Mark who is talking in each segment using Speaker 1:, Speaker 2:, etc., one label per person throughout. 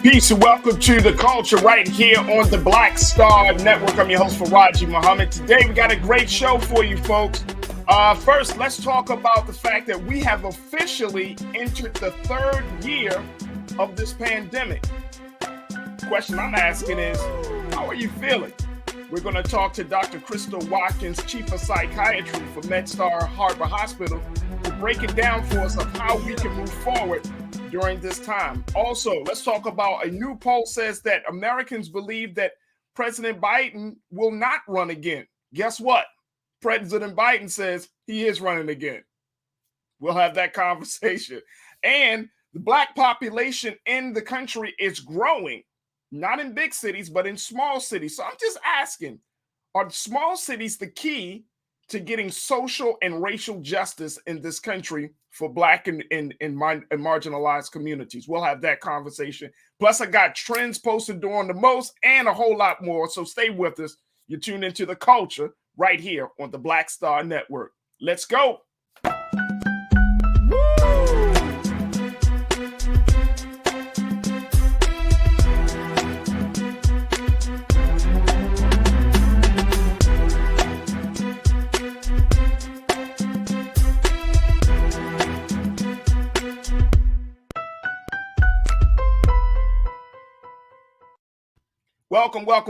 Speaker 1: Peace and welcome to The Culture right here on the Black Star Network. I'm your host, Farajii Muhammad. Today we got a great show for you folks. First, let's talk about the fact that we have officially entered the third year of this pandemic. The question I'm asking is, how are you feeling? We're going to talk to Dr. Crystal Watkins, Chief of Psychiatry for MedStar Harbor Hospital, to break it down for us of how we can move forward during this time. Also, let's talk about a new poll says that Americans believe that President Biden will not run again. Guess what? President Biden says he is running again. We'll have that conversation. And the Black population in the country is growing, not in big cities, but in small cities. So I'm just asking, are small cities the key to getting social and racial justice in this country for Black and marginalized communities? We'll have that conversation. Plus, I got trends posted during the most and a whole lot more. So stay with us. You're tuned into The Culture right here on the Black Star Network. Let's go.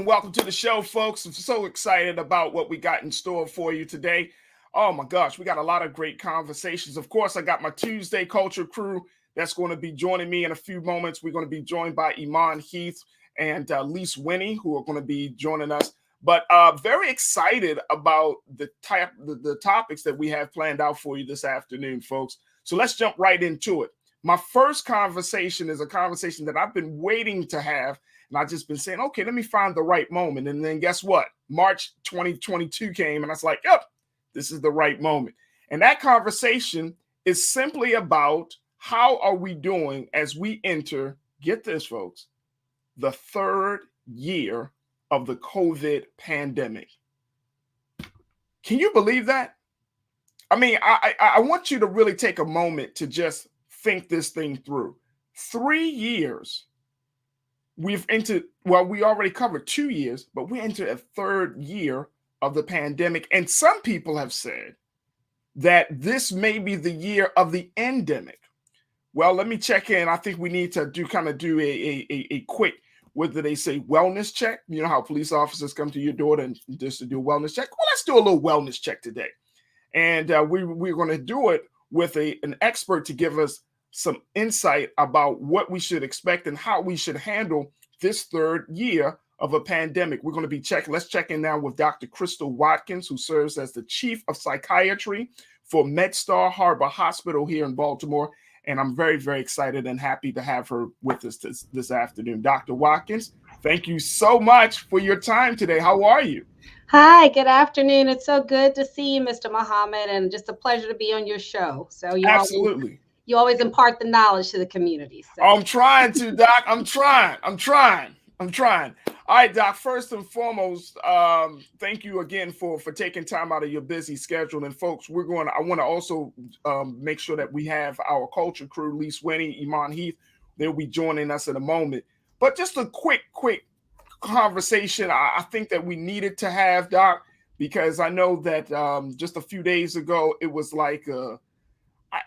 Speaker 1: Welcome to the show, folks. I'm so excited about what we got in store for you today. Oh my gosh, we got a lot of great conversations. Of course, I got my Tuesday Culture crew that's going to be joining me in a few moments. We're going to be joined by Iman Heath and Lise Winnie, who are going to be joining us. But very excited about the topics that we have planned out for you this afternoon, folks. So let's jump right into it. My first conversation is a conversation that I've been waiting to have. And I've just been saying, okay, let me find the right moment. And then guess what? March 2022 came and I was like, yep, this is the right moment. And that conversation is simply about how are we doing as we enter, get this, folks, the third year of the COVID pandemic. Can you believe that? I mean, I want you to really take a moment to just think this thing through. 3 years. We already covered 2 years, but we entered a third year of the pandemic. And some people have said that this may be the year of the endemic. Well, let me check in. I think we need to do a quick, whether they say wellness check. You know how police officers come to your door to just to do a wellness check? Well, let's do a little wellness check today. And we're going to do it with an expert to give us some insight about what we should expect and how we should handle this third year of a pandemic. We're going to be let's check in now with Dr. Crystal Watkins, who serves as the Chief of Psychiatry for MedStar Harbor Hospital here in Baltimore. And I'm very, very excited and happy to have her with us this afternoon. Dr. Watkins, thank you so much for your time today. How are you?
Speaker 2: Hi, good afternoon. It's so good to see you, Mr. Muhammad, and just a pleasure to be on your show. So
Speaker 1: Absolutely.
Speaker 2: You always impart the knowledge to the community. So.
Speaker 1: I'm trying to, Doc. I'm trying. All right, Doc, first and foremost, thank you again for taking time out of your busy schedule. And folks, I want to also make sure that we have our culture crew, Lise Winnie, Iman Heath. They'll be joining us in a moment. But just a quick conversation I think that we needed to have, Doc, because I know that just a few days ago, it was like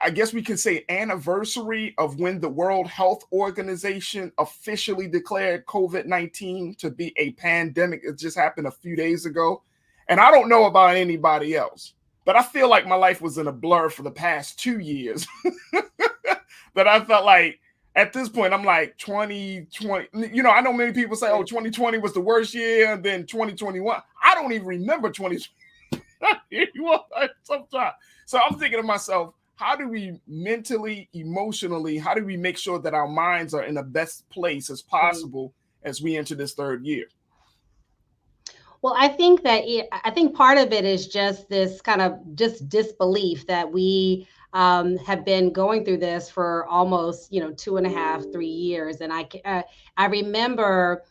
Speaker 1: I guess we can say anniversary of when the World Health Organization officially declared COVID-19 to be a pandemic. It just happened a few days ago. And I don't know about anybody else, but I feel like my life was in a blur for the past 2 years. That I felt like at this point, I'm like 2020. You know, I know many people say, oh, 2020 was the worst year. And then 2021. I don't even remember 2020. Sometimes. So I'm thinking to myself, how do we mentally, emotionally, how do we make sure that our minds are in the best place as possible as we enter this third year?
Speaker 2: Well, I think part of it is just this kind of just disbelief that we have been going through this for almost, 2.5, 3 years. And I remember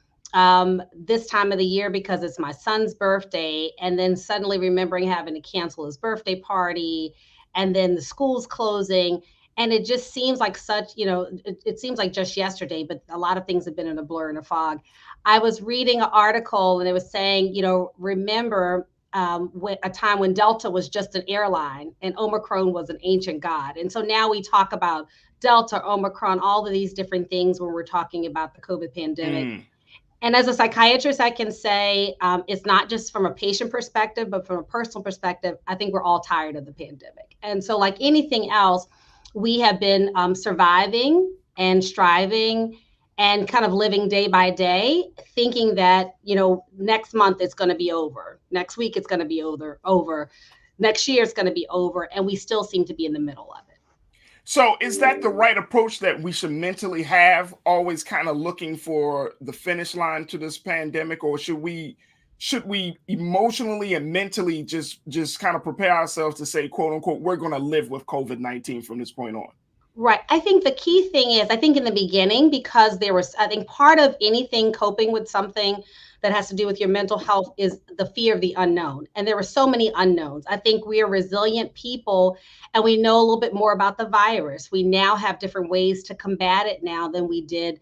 Speaker 2: this time of the year because it's my son's birthday, and then suddenly remembering having to cancel his birthday party, and then the schools closing. And it just seems like such, it seems like just yesterday, but a lot of things have been in a blur and a fog. I was reading an article and it was saying, remember a time when Delta was just an airline and Omicron was an ancient god. And so now we talk about Delta, Omicron, all of these different things when we're talking about the COVID pandemic. And as a psychiatrist, I can say it's not just from a patient perspective, but from a personal perspective, I think we're all tired of the pandemic. And so, like anything else, we have been surviving and striving and kind of living day by day, thinking that, next month it's going to be over. Next week it's going to be over. Next year it's going to be over. And we still seem to be in the middle of it.
Speaker 1: So is that the right approach that we should mentally have, always kind of looking for the finish line to this pandemic, or should we emotionally and mentally just kind of prepare ourselves to say, quote unquote, we're going to live with COVID-19 from this point on?
Speaker 2: Right. I think the key thing is, I think in the beginning, because I think part of anything coping with something that has to do with your mental health is the fear of the unknown. And there were so many unknowns. I think we are resilient people and we know a little bit more about the virus. We now have different ways to combat it now than we did,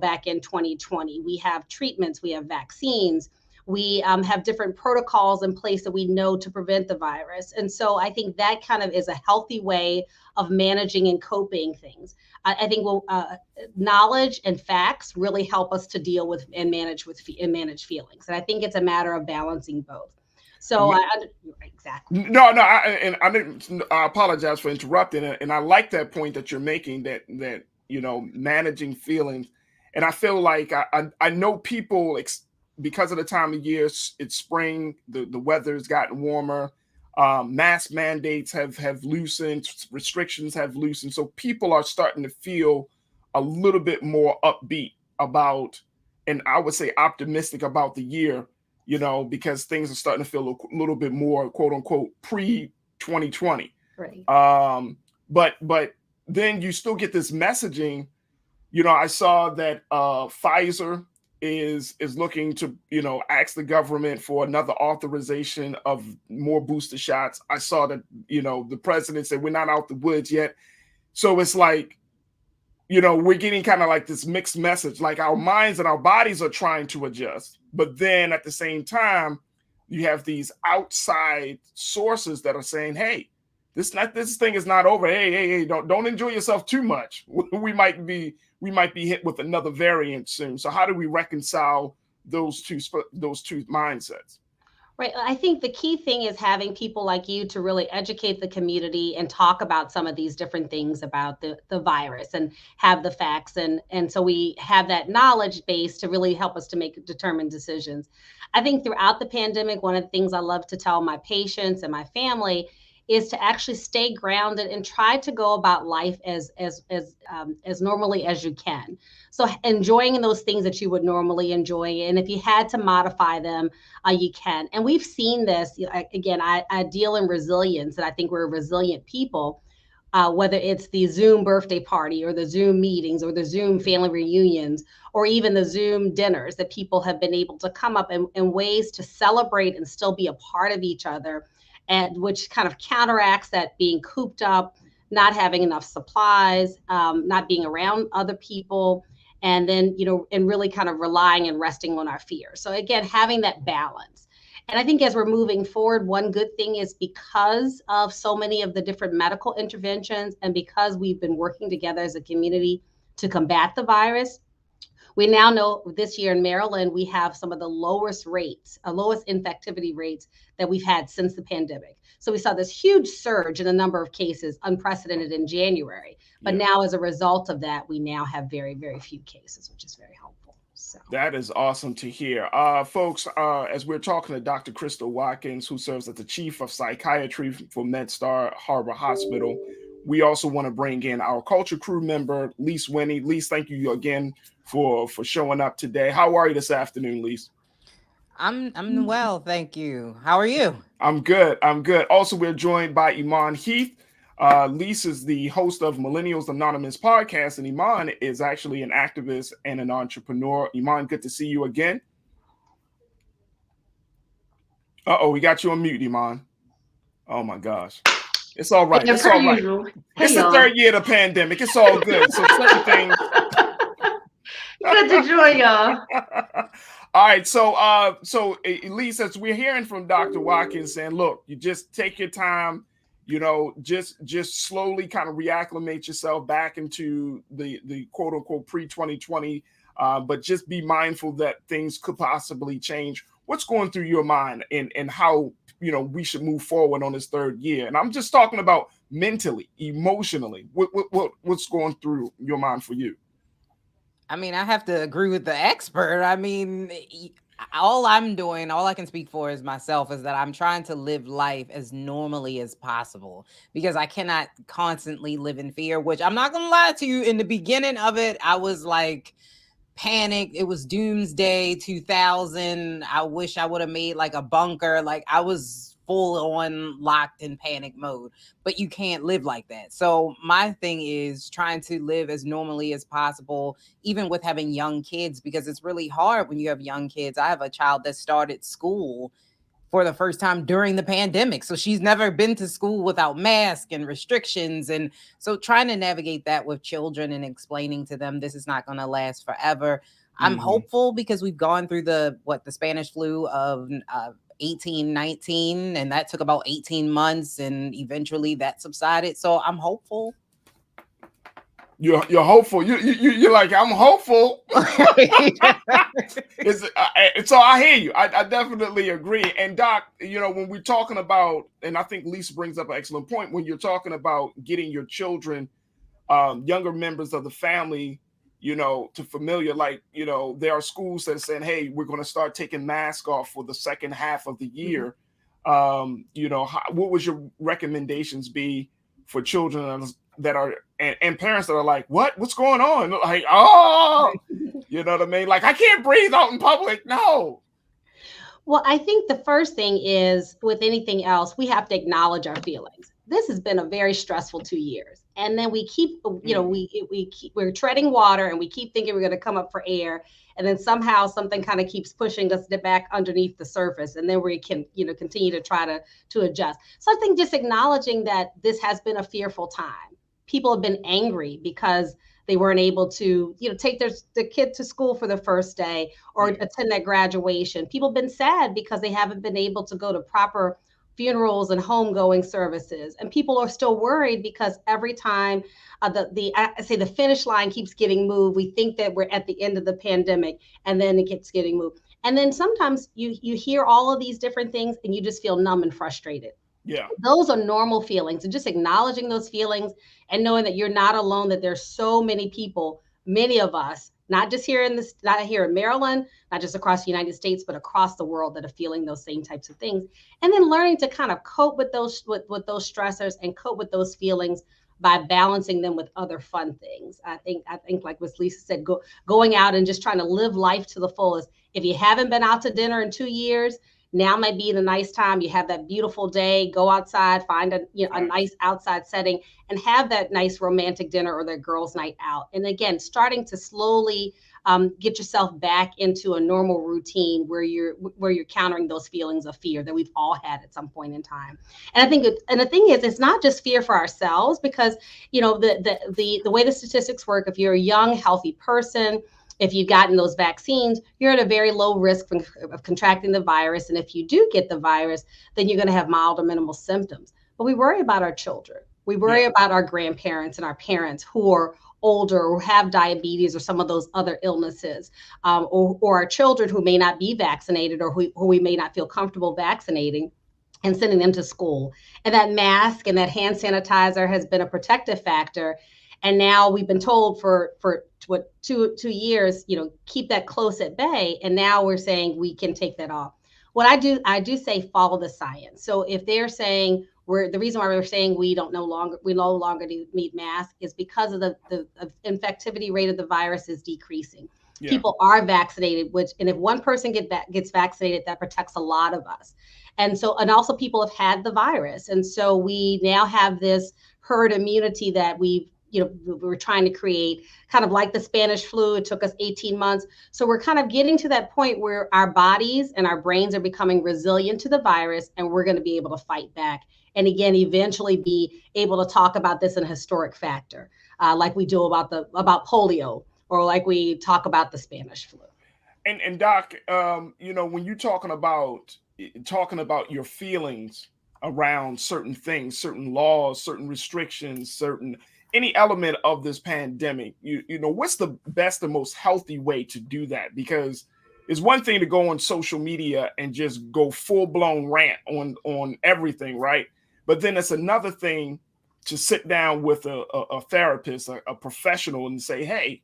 Speaker 2: back in 2020. We have treatments, we have vaccines. We have different protocols in place that we know to prevent the virus. And so I think that kind of is a healthy way of managing and coping things. I think knowledge and facts really help us to deal with and manage feelings. And I think it's a matter of balancing both. So exactly.
Speaker 1: No, I apologize for interrupting, and I like that point that you're making, that managing feelings. And I feel like I know people, because of the time of year, it's spring, the weather's gotten warmer. Mask mandates have loosened, restrictions have loosened, so people are starting to feel a little bit more upbeat about, and I would say optimistic about the year, because things are starting to feel a little bit more, quote unquote, pre-2020.
Speaker 2: Right.
Speaker 1: But then you still get this messaging. I saw that Pfizer is looking to ask the government for another authorization of more booster shots. I saw that the president said we're not out the woods yet. So it's like, we're getting kind of like this mixed message, like our minds and our bodies are trying to adjust, but then at the same time you have these outside sources that are saying, hey, this thing is not over. Hey, don't enjoy yourself too much. We might be hit with another variant soon. So how do we reconcile those two mindsets?
Speaker 2: Right. I think the key thing is having people like you to really educate the community and talk about some of these different things about the virus and have the facts. And so we have that knowledge base to really help us to make determined decisions. I think throughout the pandemic, one of the things I love to tell my patients and my family is to actually stay grounded and try to go about life as normally as you can. So enjoying those things that you would normally enjoy, and if you had to modify them, you can. And we've seen this. Again, I deal in resilience, and I think we're resilient people. Whether it's the Zoom birthday party or the Zoom meetings or the Zoom family reunions or even the Zoom dinners, that people have been able to come up in ways to celebrate and still be a part of each other, and which kind of counteracts that being cooped up, not having enough supplies, not being around other people, and then, and really kind of relying and resting on our fear. So again, having that balance. And I think as we're moving forward, one good thing is because of so many of the different medical interventions and because we've been working together as a community to combat the virus, we now know this year in Maryland, we have some of the lowest infectivity rates that we've had since the pandemic. So we saw this huge surge in the number of cases, unprecedented in January. But now as a result of that, we now have very, very few cases, which is very helpful. So
Speaker 1: that is awesome to hear. Folks, as we're talking to Dr. Crystal Watkins, who serves as the Chief of Psychiatry for MedStar Harbor Hospital, we also want to bring in our culture crew member, Lise Winnie. Lise, thank you again for showing up today. How are you this afternoon, Lise?
Speaker 3: I'm well, thank you. How are you?
Speaker 1: I'm good. Also, we're joined by Iman Heath. Lise is the host of Millennials Anonymous podcast, and Iman is actually an activist and an entrepreneur. Iman, good to see you again. We got you on mute, Iman. Oh my gosh. It's all right.
Speaker 4: Yeah,
Speaker 1: It's
Speaker 4: per
Speaker 1: all right.
Speaker 4: usual. Hey,
Speaker 1: It's the
Speaker 4: y'all.
Speaker 1: third year of the pandemic. It's all good. So certain things.
Speaker 4: Good to join y'all.
Speaker 1: All right. So Elise, as we're hearing from Dr. Watkins saying, look, you just take your time, just slowly kind of reacclimate yourself back into the quote unquote pre-2020, but just be mindful that things could possibly change. What's going through your mind and how we should move forward on this third year? And I'm just talking about mentally, emotionally. What's going through your mind for you?
Speaker 3: I mean, I have to agree with the expert. I mean, all I can speak for is myself, is that I'm trying to live life as normally as possible, because I cannot constantly live in fear, which I'm not going to lie to you. In the beginning of it, I was like panicked. It was doomsday 2000. I wish I would have made like a bunker. Like I was full on locked in panic mode, but you can't live like that. So my thing is trying to live as normally as possible, even with having young kids, because it's really hard when you have young kids. I have a child that started school for the first time during the pandemic. So she's never been to school without masks and restrictions. And so trying to navigate that with children and explaining to them this is not going to last forever. I'm hopeful, because we've gone through the Spanish flu of 1819, and that took about 18 months, and eventually that subsided. So I'm hopeful.
Speaker 1: You're hopeful. You're like, I'm hopeful. So I hear you. I definitely agree. And Doc, when we're talking about, and I think Lisa brings up an excellent point, when you're talking about getting your children, younger members of the family, to familiar, like, there are schools that are saying, hey, we're going to start taking masks off for the second half of the year. What would your recommendations be for children that are and parents that are like, what's going on? Like, oh, you know what I mean? Like, I can't breathe out in public. No.
Speaker 2: Well, I think the first thing is, with anything else, we have to acknowledge our feelings. This has been a very stressful 2 years. And then we keep, we're treading water, and we keep thinking we're going to come up for air. And then somehow something kind of keeps pushing us back underneath the surface. And then we can, continue to try to adjust. So I think just acknowledging that this has been a fearful time. People have been angry because they weren't able to, take their kid to school for the first day or attend that graduation. People have been sad because they haven't been able to go to proper funerals and homegoing services. And people are still worried because every time the finish line keeps getting moved, we think that we're at the end of the pandemic, and then it gets getting moved. And then sometimes you hear all of these different things and you just feel numb and frustrated.
Speaker 1: Yeah.
Speaker 2: Those are normal feelings, and just acknowledging those feelings and knowing that you're not alone, that there's so many people, many of us, not here in Maryland, not just across the United States, but across the world, that are feeling those same types of things. And then learning to kind of cope with those stressors and cope with those feelings by balancing them with other fun things. I think like what Lisa said, going out and just trying to live life to the fullest. If you haven't been out to dinner in 2 years, now might be the nice time. You have that beautiful day, go outside, find a nice outside setting, and have that nice romantic dinner or that girls' night out. And again, starting to slowly get yourself back into a normal routine where you're countering those feelings of fear that we've all had at some point in time. And I think, and the thing is, it's not just fear for ourselves, because the way the statistics work, if you're a young, healthy person, if you've gotten those vaccines, you're at a very low risk of contracting the virus. And if you do get the virus, then you're going to have mild or minimal symptoms. But we worry about our children. We worry about our grandparents and our parents who are older or have diabetes or some of those other illnesses, or our children who may not be vaccinated, or who we may not feel comfortable vaccinating and sending them to school. And that mask and that hand sanitizer has been a protective factor. And now we've been told for 2 years, keep that close at bay. And now we're saying we can take that off. What I do say, follow the science. So if they're saying the reason why we're saying we no longer need masks is because of the infectivity rate of the virus is decreasing. Yeah. People are vaccinated, and if one person gets vaccinated, that protects a lot of us. And also people have had the virus. And so we now have this herd immunity that we're trying to create, kind of like the Spanish flu. It took us 18 months. So we're kind of getting to that point where our bodies and our brains are becoming resilient to the virus, and we're going to be able to fight back and again, eventually be able to talk about this in a historic factor, like we do about polio, or like we talk about the Spanish flu.
Speaker 1: And Doc, when you're talking about your feelings around certain things, certain laws, certain restrictions, certain any element of this pandemic, what's the best and most healthy way to do that? Because it's one thing to go on social media and just go full blown rant on everything, right? But then it's another thing to sit down with a therapist, a professional, and say, hey,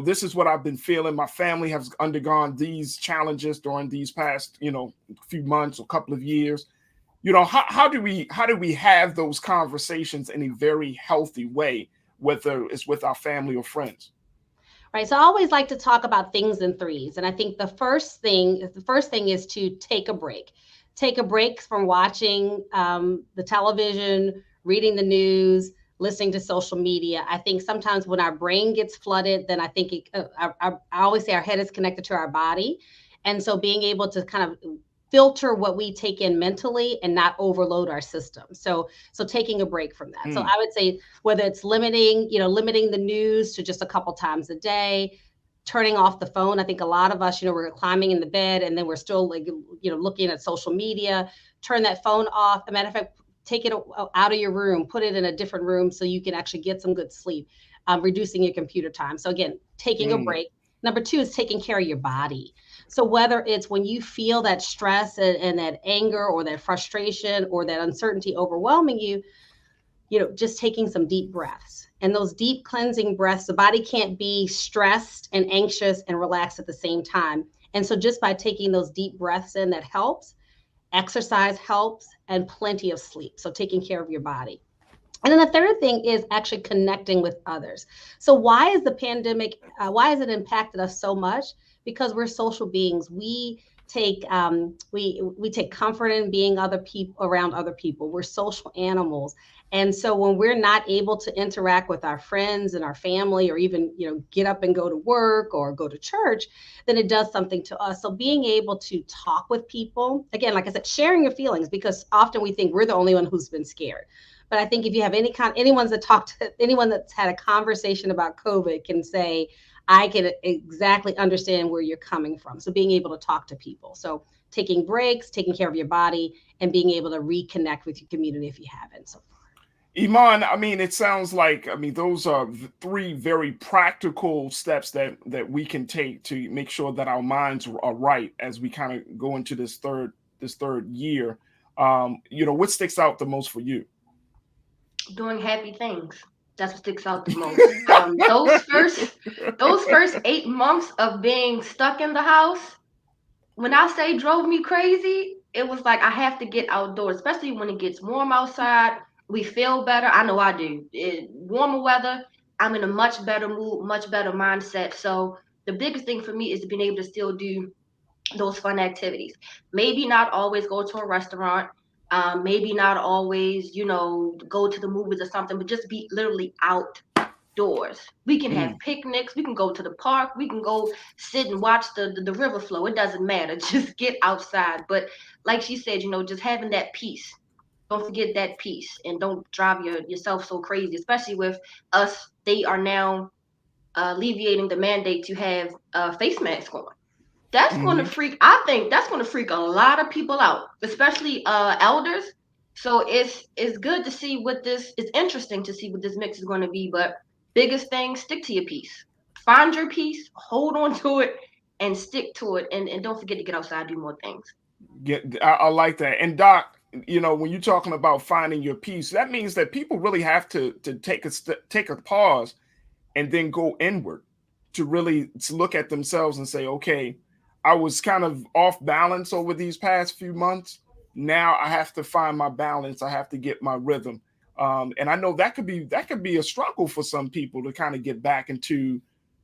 Speaker 1: this is what I've been feeling. My family has undergone these challenges during these past, few months or couple of years. How do we have those conversations in a very healthy way, whether it's with our family or friends?
Speaker 2: Right. So I always like to talk about things in threes. And I think the first thing is to take a break. Take a break from watching the television, reading the news, listening to social media. I think sometimes when our brain gets flooded, then I think I always say our head is connected to our body. And so being able to kind of filter what we take in mentally and not overload our system. So taking a break from that. So I would say whether it's limiting the news to just a couple times a day, turning off the phone. I think a lot of us, we're climbing in the bed and then we're still looking at social media. Turn that phone off. As a matter of fact, take it out of your room, put it in a different room so you can actually get some good sleep, reducing your computer time. So again, taking a break. Number two is taking care of your body. So whether it's when you feel that stress and that anger or that frustration or that uncertainty overwhelming you, just taking some deep breaths. And those deep cleansing breaths, the body can't be stressed and anxious and relaxed at the same time. And so just by taking those deep breaths in, that helps. Exercise helps, and plenty of sleep. So taking care of your body. And then the third thing is actually connecting with others. So why is the pandemic, why has it impacted us so much? Because we're social beings. We take comfort in being around other people. We're social animals. And so when we're not able to interact with our friends and our family, or even, get up and go to work or go to church, then it does something to us. So being able to talk with people, again, like I said, sharing your feelings, because often we think we're the only one who's been scared. But I think if you have anyone that's had a conversation about COVID can say, I can exactly understand where you're coming from. So being able to talk to people. So taking breaks, taking care of your body, and being able to reconnect with your community if you haven't so far.
Speaker 1: Iman, it sounds like, those are three very practical steps that we can take to make sure that our minds are right as we kind of go into this third year. What sticks out the most for you?
Speaker 4: Doing happy things. That's what sticks out the most. Those first 8 months of being stuck in the house, when I say drove me crazy, it was like I have to get outdoors, especially when it gets warm outside. We feel better. I know I do. Warmer weather, I'm in a much better mood, much better mindset. So the biggest thing for me is being able to still do those fun activities. Maybe not always go to a restaurant. Maybe not always, go to the movies or something, but just be literally outdoors. We can have picnics. We can go to the park. We can go sit and watch the river flow. It doesn't matter. Just get outside. But like she said, just having that peace. Don't forget that peace, and don't drive yourself so crazy, especially with us. They are now alleviating the mandate to have face masks on. I think that's going to freak a lot of people out, especially elders. So it's good to see it's interesting to see what this mix is going to be. But biggest thing, stick to your peace. Find your peace, hold on to it, and stick to it. And don't forget to get outside, do more things.
Speaker 1: I like that. And Doc, when you're talking about finding your peace, that means that people really have to take a pause and then go inward to look at themselves and say, okay, I was kind of off balance over these past few months. Now I have to find my balance. I have to get my rhythm. And I know that could be a struggle for some people to kind of get back into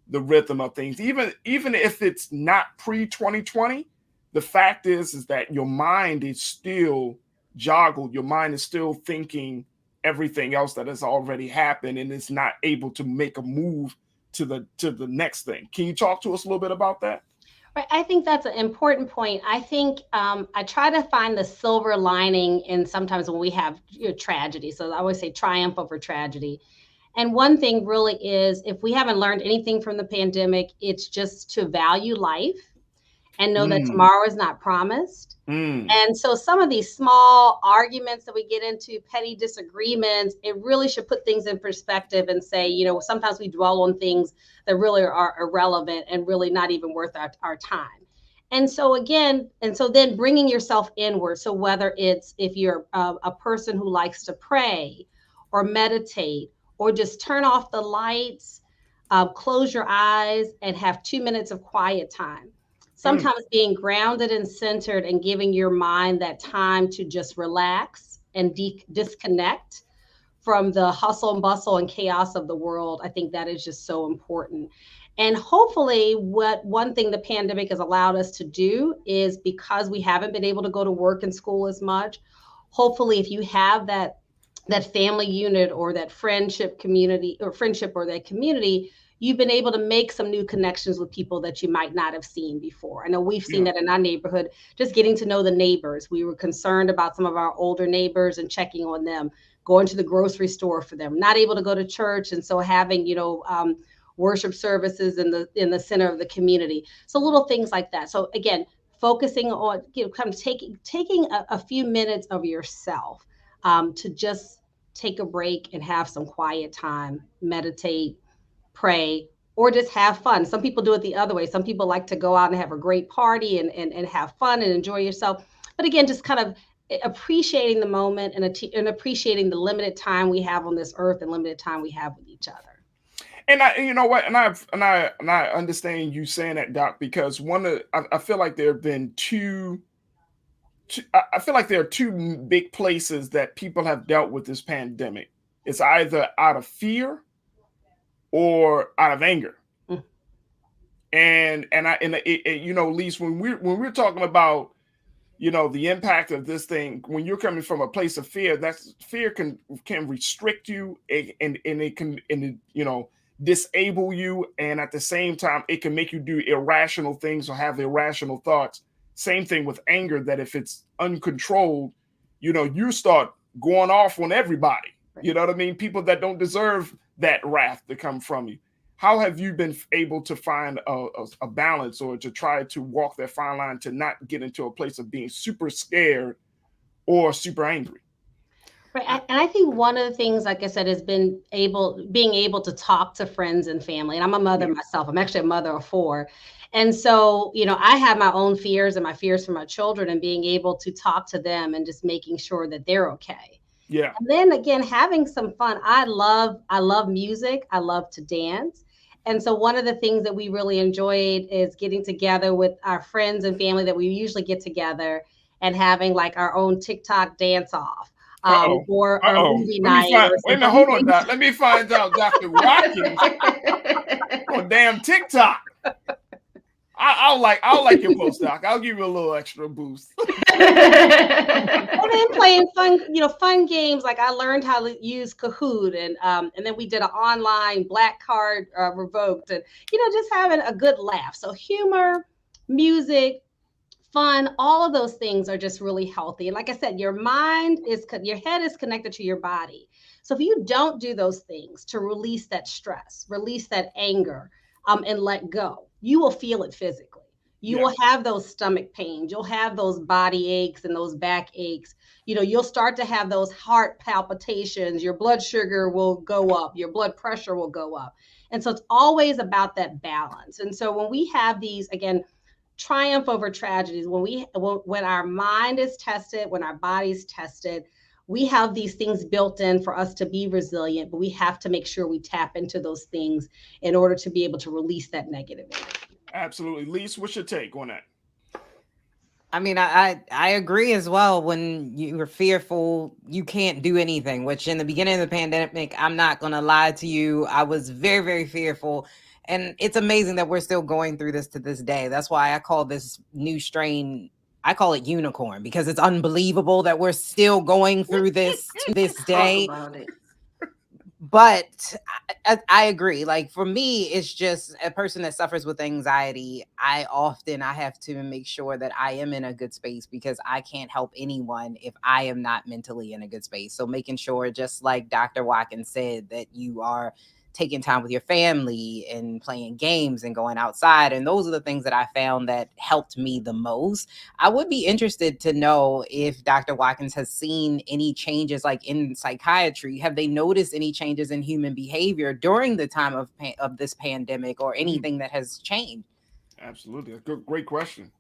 Speaker 1: the rhythm of things. Even if it's not pre-2020, the fact is that your mind is still joggled. Your mind is still thinking everything else that has already happened, and it's not able to make a move to the next thing. Can you talk to us a little bit about that?
Speaker 2: Right. I think that's an important point. I think I try to find the silver lining in sometimes when we have tragedy. So I always say triumph over tragedy. And one thing really is if we haven't learned anything from the pandemic, it's just to value life and know that
Speaker 1: Mm,
Speaker 2: tomorrow is not promised.
Speaker 1: mm,
Speaker 2: And so some of these small arguments that we get into, petty disagreements, it really should put things in perspective and say, sometimes we dwell on things that really are irrelevant and really not even worth our time. And so then bringing yourself inward. So whether it's if you're a person who likes to pray or meditate or just turn off the lights, close your eyes and have 2 minutes of quiet time.
Speaker 1: mm,
Speaker 2: Sometimes being grounded and centered and giving your mind that time to just relax and disconnect from the hustle and bustle and chaos of the world. I think that is just so important. And hopefully, what one thing the pandemic has allowed us to do is because we haven't been able to go to work and school as much, hopefully, if you have that family unit or that friendship community or friendship or that community, you've been able to make some new connections with people that you might not have seen before. I know we've seen
Speaker 1: yeah.
Speaker 2: that in our neighborhood, just getting to know the neighbors. We were concerned about some of our older neighbors and checking on them, going to the grocery store for them, not able to go to church. And so having, worship services in the center of the community. So little things like that. So again, focusing on, kind of taking a few minutes of yourself to just take a break and have some quiet time, meditate, pray, or just have fun. Some people do it the other way. Some people like to go out and have a great party and have fun and enjoy yourself. But again, just kind of appreciating the moment and appreciating the limited time we have on this earth and limited time we have with each other.
Speaker 1: And you know what, and I understand you saying that, Doc, because I feel like there have been I feel like there are two big places that people have dealt with this pandemic. It's either out of fear or out of anger.
Speaker 2: Mm.
Speaker 1: Lise, when we're talking about the impact of this thing, when you're coming from a place of fear, that's fear can restrict you and it can disable you, and at the same time it can make you do irrational things or have irrational thoughts. Same thing with anger, that if it's uncontrolled, you start going off on everybody. You know what I mean? People that don't deserve that wrath to come from you. How have you been able to find a balance, or to try to walk that fine line to not get into a place of being super scared or super angry?
Speaker 2: Right. And I think one of the things, like I said, has been being able to talk to friends and family. And I'm a mother myself. I'm actually a mother of 4. And so, I have my own fears and my fears for my children, and being able to talk to them and just making sure that they're okay.
Speaker 1: Yeah.
Speaker 2: And then again, having some fun. I love music. I love to dance. And so one of the things that we really enjoyed is getting together with our friends and family that we usually get together and having like our own TikTok dance off. Or movie night.
Speaker 1: Wait a minute, hold on, Doc. Let me find out Dr. Watkins on damn TikTok. I'll like your post, Doc. I'll give you a little extra boost.
Speaker 2: And then playing fun games. Like I learned how to use Kahoot, and then we did an online black card revoked, and just having a good laugh. So humor, music, fun, all of those things are just really healthy. And like I said, your head is connected to your body. So if you don't do those things to release that stress, release that anger, and let go, you will feel it physically. You will have those stomach pains. You'll have those body aches and those back aches. You'll start to have those heart palpitations. Your blood sugar will go up. Your blood pressure will go up. And so it's always about that balance. And so when we have these, again, triumph over tragedies, when our mind is tested, when our body's tested, we have these things built in for us to be resilient, but we have to make sure we tap into those things in order to be able to release that negative energy.
Speaker 1: Absolutely. Lise, what's your take on that?
Speaker 3: I mean, I agree as well. When you're fearful, you can't do anything, which in the beginning of the pandemic, I'm not going to lie to you, I was very, very fearful. And it's amazing that we're still going through this to this day. That's why I call this new strain, I call it unicorn, because it's unbelievable that we're still going through this to this day.
Speaker 4: Talk about it.
Speaker 3: But I agree. Like for me, it's just a person that suffers with anxiety. I have to make sure that I am in a good space because I can't help anyone if I am not mentally in a good space. So making sure, just like Dr. Watkins said, that you are taking time with your family and playing games and going outside. And those are the things that I found that helped me the most. I would be interested to know if Dr. Watkins has seen any changes like in psychiatry. Have they noticed any changes in human behavior during the time of this pandemic or anything that has changed?
Speaker 1: Absolutely. Great question.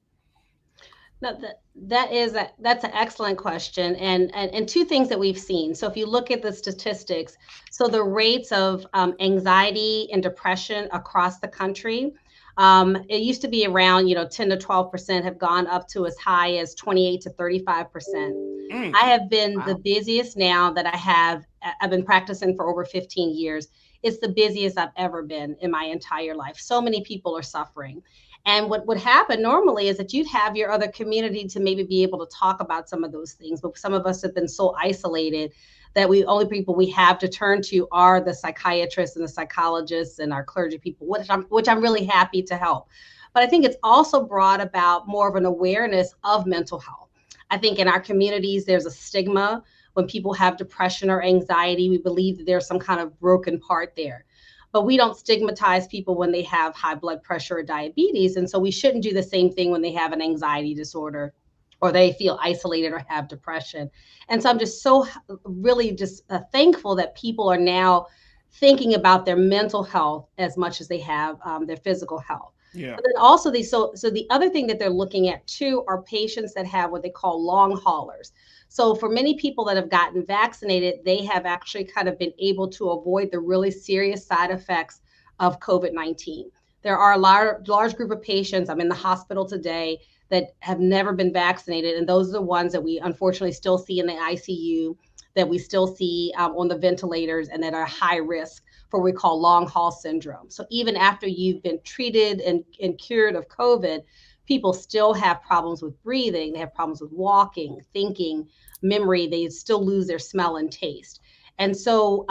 Speaker 2: No, that's an excellent question, and two things that we've seen. So if you look at the statistics, so the rates of anxiety and depression across the country, it used to be around 10 to 12%, have gone up to as high as 28 to 35%. I have been the busiest now that I've been practicing for over 15 years. It's the busiest I've ever been in my entire life. So many people are suffering. And what would happen normally is that you'd have your other community to maybe be able to talk about some of those things. But some of us have been so isolated that only people we have to turn to are the psychiatrists and the psychologists and our clergy people, which I'm really happy to help. But I think it's also brought about more of an awareness of mental health. I think in our communities, there's a stigma when people have depression or anxiety. We believe that there's some kind of broken part there. But we don't stigmatize people when they have high blood pressure or diabetes. And so we shouldn't do the same thing when they have an anxiety disorder or they feel isolated or have depression. And so I'm just so really just thankful that people are now thinking about their mental health as much as they have their physical health.
Speaker 1: Yeah.
Speaker 2: But then also so the other thing that they're looking at too are patients that have what they call long haulers. So for many people that have gotten vaccinated, they have actually kind of been able to avoid the really serious side effects of COVID-19. There are a large group of patients, I'm in the hospital today, that have never been vaccinated. And those are the ones that we unfortunately still see in the ICU, that we still see on the ventilators, and that are high risk for what we call long haul syndrome. So even after you've been treated and cured of COVID, people still have problems with breathing. They have problems with walking, thinking, memory. They still lose their smell and taste. And so,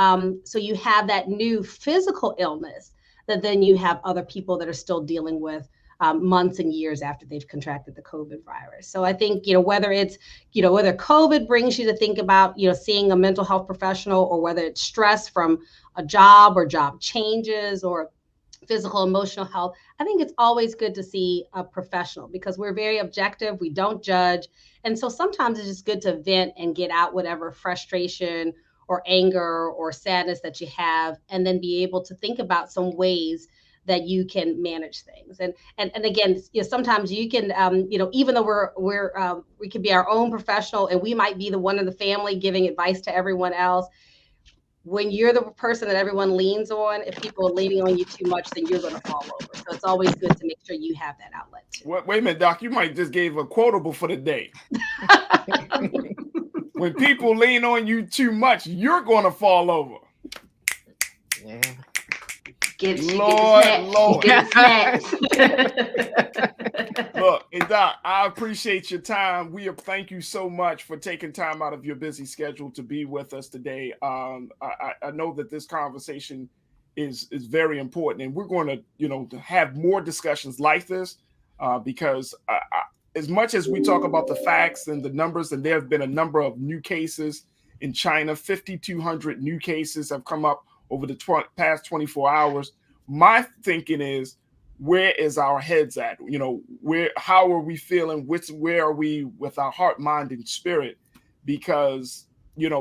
Speaker 2: so you have that new physical illness that then you have other people that are still dealing with months and years after they've contracted the COVID virus. So I think, whether it's, whether COVID brings you to think about, seeing a mental health professional, or whether it's stress from a job or job changes or physical, emotional health, I think it's always good to see a professional because we're very objective. We don't judge. And so sometimes it's just good to vent and get out whatever frustration or anger or sadness that you have, and then be able to think about some ways that you can manage things. And again, sometimes you can, even though we can be our own professional and we might be the one in the family giving advice to everyone else, when you're the person that everyone leans on, if people are leaning on you too much, then you're going to fall over. So it's always good to make sure you have that outlet too.
Speaker 1: Wait a minute, Doc. You might just gave a quotable for the day. When people lean on you too much, you're going to fall over.
Speaker 3: Yeah.
Speaker 1: Lord.
Speaker 4: Get
Speaker 1: Look, hey Doc, I appreciate your time. Thank you so much for taking time out of your busy schedule to be with us today. I know that this conversation is very important, and we're going to have more discussions like this because as much as we talk about the facts and the numbers, and there have been a number of new cases in China, 5,200 new cases have come up over the past 24 hours. My thinking is, where is our heads at? How are we feeling? Where are we with our heart, mind, and spirit? Because,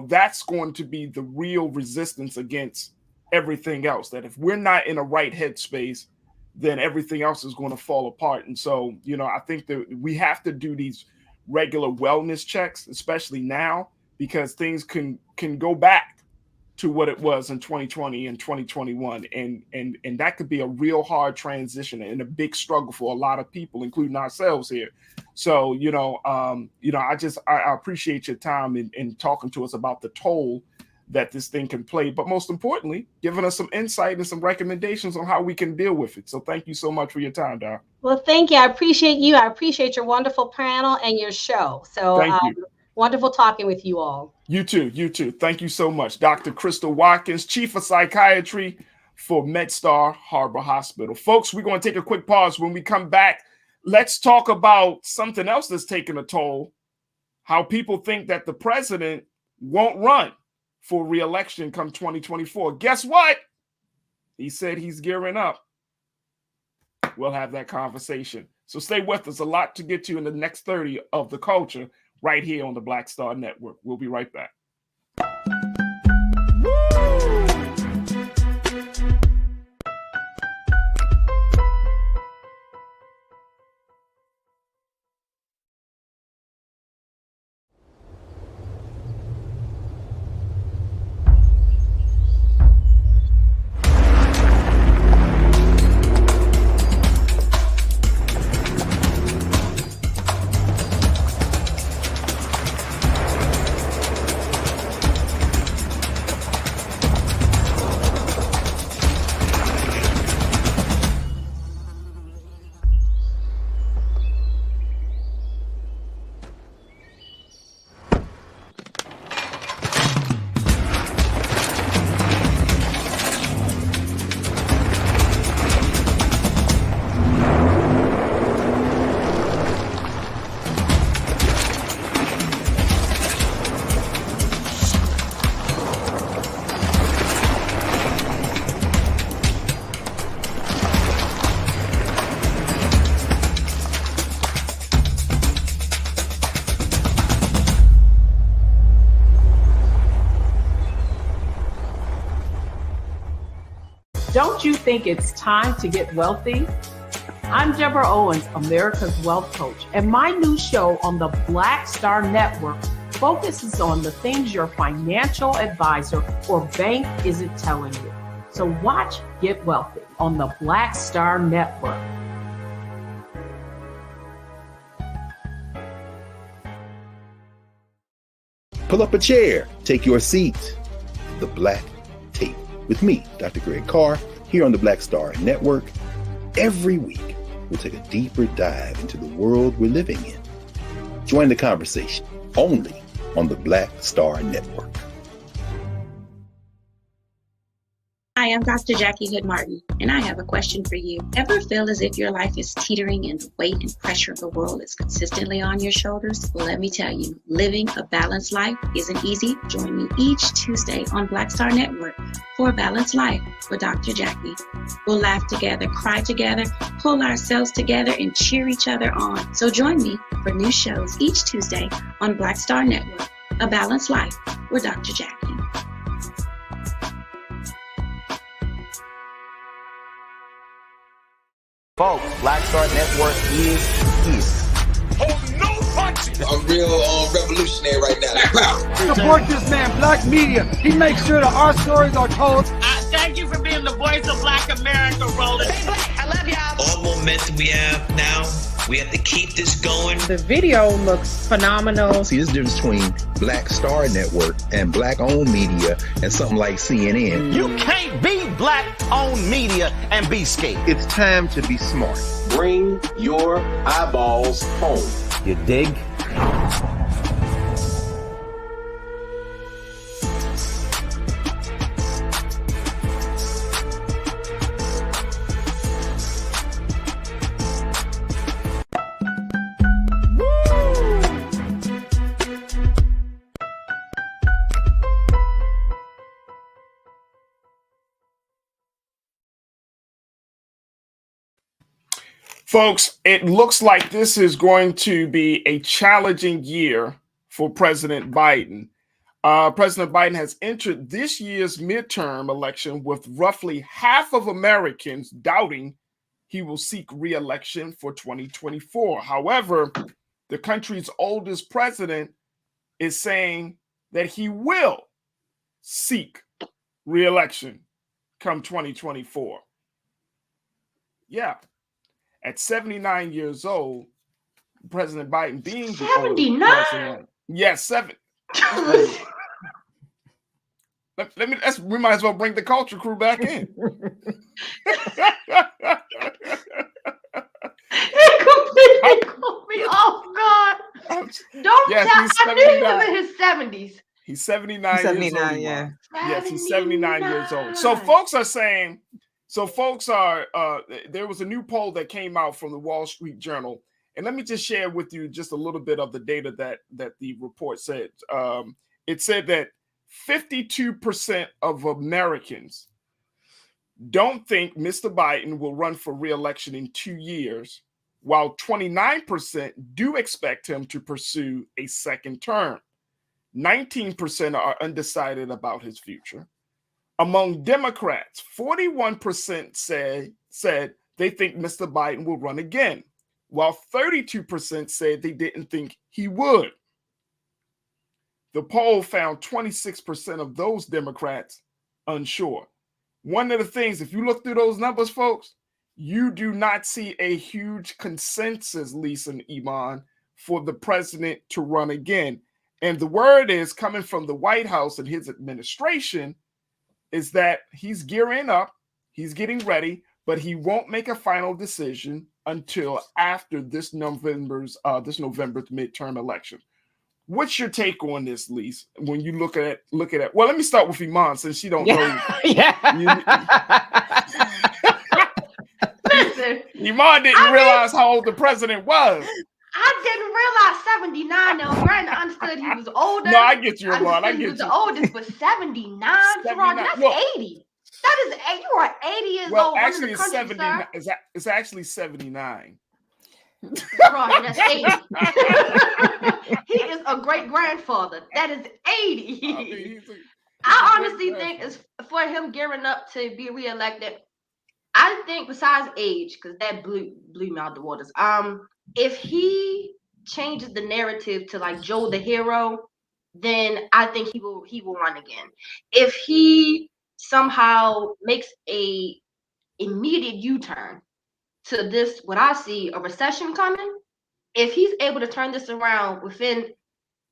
Speaker 1: that's going to be the real resistance against everything else. That if we're not in a right headspace, then everything else is going to fall apart. And so, I think that we have to do these regular wellness checks, especially now, because things can go back to what it was in 2020 and 2021. And that could be a real hard transition and a big struggle for a lot of people, including ourselves here. So, I appreciate your time in talking to us about the toll that this thing can play, but most importantly, giving us some insight and some recommendations on how we can deal with it. So thank you so much for your time, Doc.
Speaker 2: Well, thank you. I appreciate you. I appreciate your wonderful panel and your show. So
Speaker 1: thank you.
Speaker 2: Wonderful talking with you all.
Speaker 1: You too. You too. Thank you so much. Dr. Crystal Watkins, Chief of Psychiatry for MedStar Harbor Hospital. Folks, we're going to take a quick pause. When we come back, let's talk about something else that's taking a toll. How people think that the president won't run for re-election come 2024. Guess what? He said he's gearing up. We'll have that conversation. So stay with us. A lot to get to in the next 30 of The Culture right here on the Black Star Network. We'll be right back.
Speaker 5: Don't you think it's time to get wealthy? I'm Deborah Owens, America's Wealth Coach, and my new show on the Black Star Network focuses on the things your financial advisor or bank isn't telling you. So watch Get Wealthy on the Black Star Network.
Speaker 6: Pull up a chair, take your seat. The Black Tape with me, Dr. Greg Carr, here on the Black Star Network. Every week, we'll take a deeper dive into the world we're living in. Join the conversation only on the Black Star Network.
Speaker 7: Hi, I'm Dr. Jackie Hood Martin, and I have a question for you. Ever feel as if your life is teetering and the weight and pressure of the world is consistently on your shoulders? Well, let me tell you, living a balanced life isn't easy. Join me each Tuesday on Black Star Network for a Balanced Life with Dr. Jackie. We'll laugh together, cry together, pull ourselves together, and cheer each other on. So join me for new shows each Tuesday on Black Star Network, A Balanced Life with Dr. Jackie.
Speaker 8: Folks, Black Star Network is here.
Speaker 9: Oh, no punches!
Speaker 10: I'm real revolutionary right now.
Speaker 11: Support this man, Black Media. He makes sure that our stories are told.
Speaker 12: Thank you for being the voice of Black America, Roland.
Speaker 13: Stay black. I love y'all.
Speaker 14: All momentum we have now, we have to keep this going.
Speaker 15: The video looks phenomenal.
Speaker 6: See, there's a difference between Black Star Network and Black-owned media and something like CNN.
Speaker 8: You can't be Black-owned media and be scared.
Speaker 6: It's time to be smart.
Speaker 10: Bring your eyeballs home.
Speaker 8: You dig?
Speaker 1: Folks, it looks like this is going to be a challenging year for President Biden. President Biden has entered this year's midterm election with roughly half of Americans doubting he will seek re-election for 2024. However, the country's oldest president is saying that he will seek re-election come 2024. Yeah. At 79 years old, President Biden being the
Speaker 4: 79?
Speaker 1: oldest president. Yes, 7. We might as well bring the culture crew back in.
Speaker 4: He completely caught me off guard. Don't tell. I knew he was in his 70s.
Speaker 1: He's 79 years old.
Speaker 3: Yeah.
Speaker 1: Yes, he's 79 years old. So folks are saying, there was a new poll that came out from the Wall Street Journal. And let me just share with you just a little bit of the data that the report said. It said that 52% of Americans don't think Mr. Biden will run for re-election in 2 years, while 29% do expect him to pursue a second term. 19% are undecided about his future. Among Democrats, 41% said they think Mr. Biden will run again, while 32% said they didn't think he would. The poll found 26% of those Democrats unsure. One of the things, if you look through those numbers, folks, you do not see a huge consensus, Lisa and Iman, for the president to run again. And the word is coming from the White House and his administration is that he's gearing up, he's getting ready, but he won't make a final decision until after this November's midterm election. What's your take on this, Lise? When you look at it, well, let me start with Iman since she don't know.
Speaker 4: Listen,
Speaker 1: Iman didn't realize how old the president was.
Speaker 4: I didn't realize 79. Now, Brandon understood he was older.
Speaker 1: No, I get you, Iman. I get
Speaker 4: he
Speaker 1: you.
Speaker 4: was the oldest, but 79, Farajii, that's 80. That is 80. You are 80 years
Speaker 1: well,
Speaker 4: old.
Speaker 1: Actually, it's 79. It's actually 79.
Speaker 4: Farajii, that's 80. He is a great grandfather. That is 80. I honestly think it's for him gearing up to be reelected. I think besides age, because that blew me out the waters. If he changes the narrative to like Joe the hero, then I think he will run again. If he somehow makes a immediate U-turn to this, what I see a recession coming, if he's able to turn this around within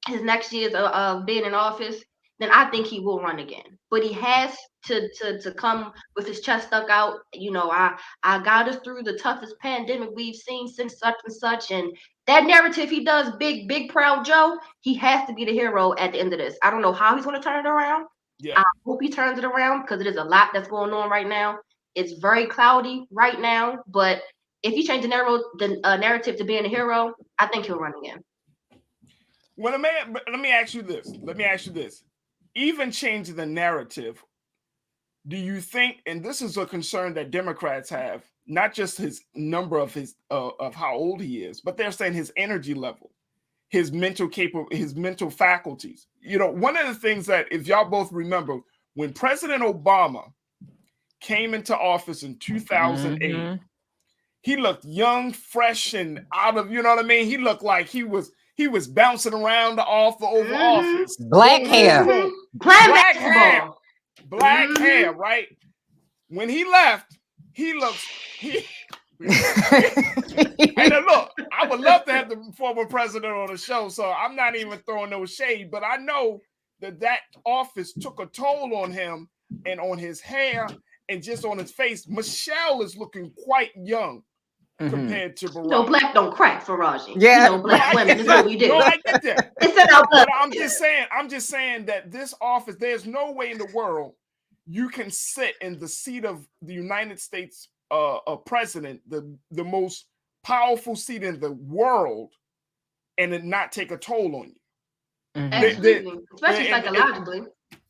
Speaker 4: his next years of being in office, then I think he will run again. But he has to come with his chest stuck out. You know, I got us through the toughest pandemic we've seen since such and such. And that narrative he does, big proud Joe, he has to be the hero at the end of this. I don't know how he's going to turn it around.
Speaker 1: Yeah.
Speaker 4: I hope he turns it around because it is a lot that's going on right now. It's very cloudy right now. But if he changes the narrative to being a hero, I think he'll run again.
Speaker 1: Well, let me ask you this. Even changing the narrative, do you think, and this is a concern that Democrats have, not just his number of how old he is, but they're saying his energy level, his mental faculties. You know, one of the things that, if y'all both remember, when President Obama came into office in 2008, he looked young, fresh, and out of, you know what I mean? He looked like he was bouncing around the Oval Office.
Speaker 3: Black hair.
Speaker 1: Black hair, right? When he left, he looks. And look, I would love to have the former president on the show, so I'm not even throwing no shade, but I know that office took a toll on him and on his hair and just on his face. Michelle is looking quite young compared to Barack.
Speaker 4: No, black don't crack, Farajii.
Speaker 3: Yeah,
Speaker 4: you know, black women is what we do.
Speaker 1: No, I get that. But I'm just saying that this office, there's no way in the world you can sit in the seat of the United States president, the most powerful seat in the world, and it not take a toll on you.
Speaker 4: Absolutely. Especially psychologically.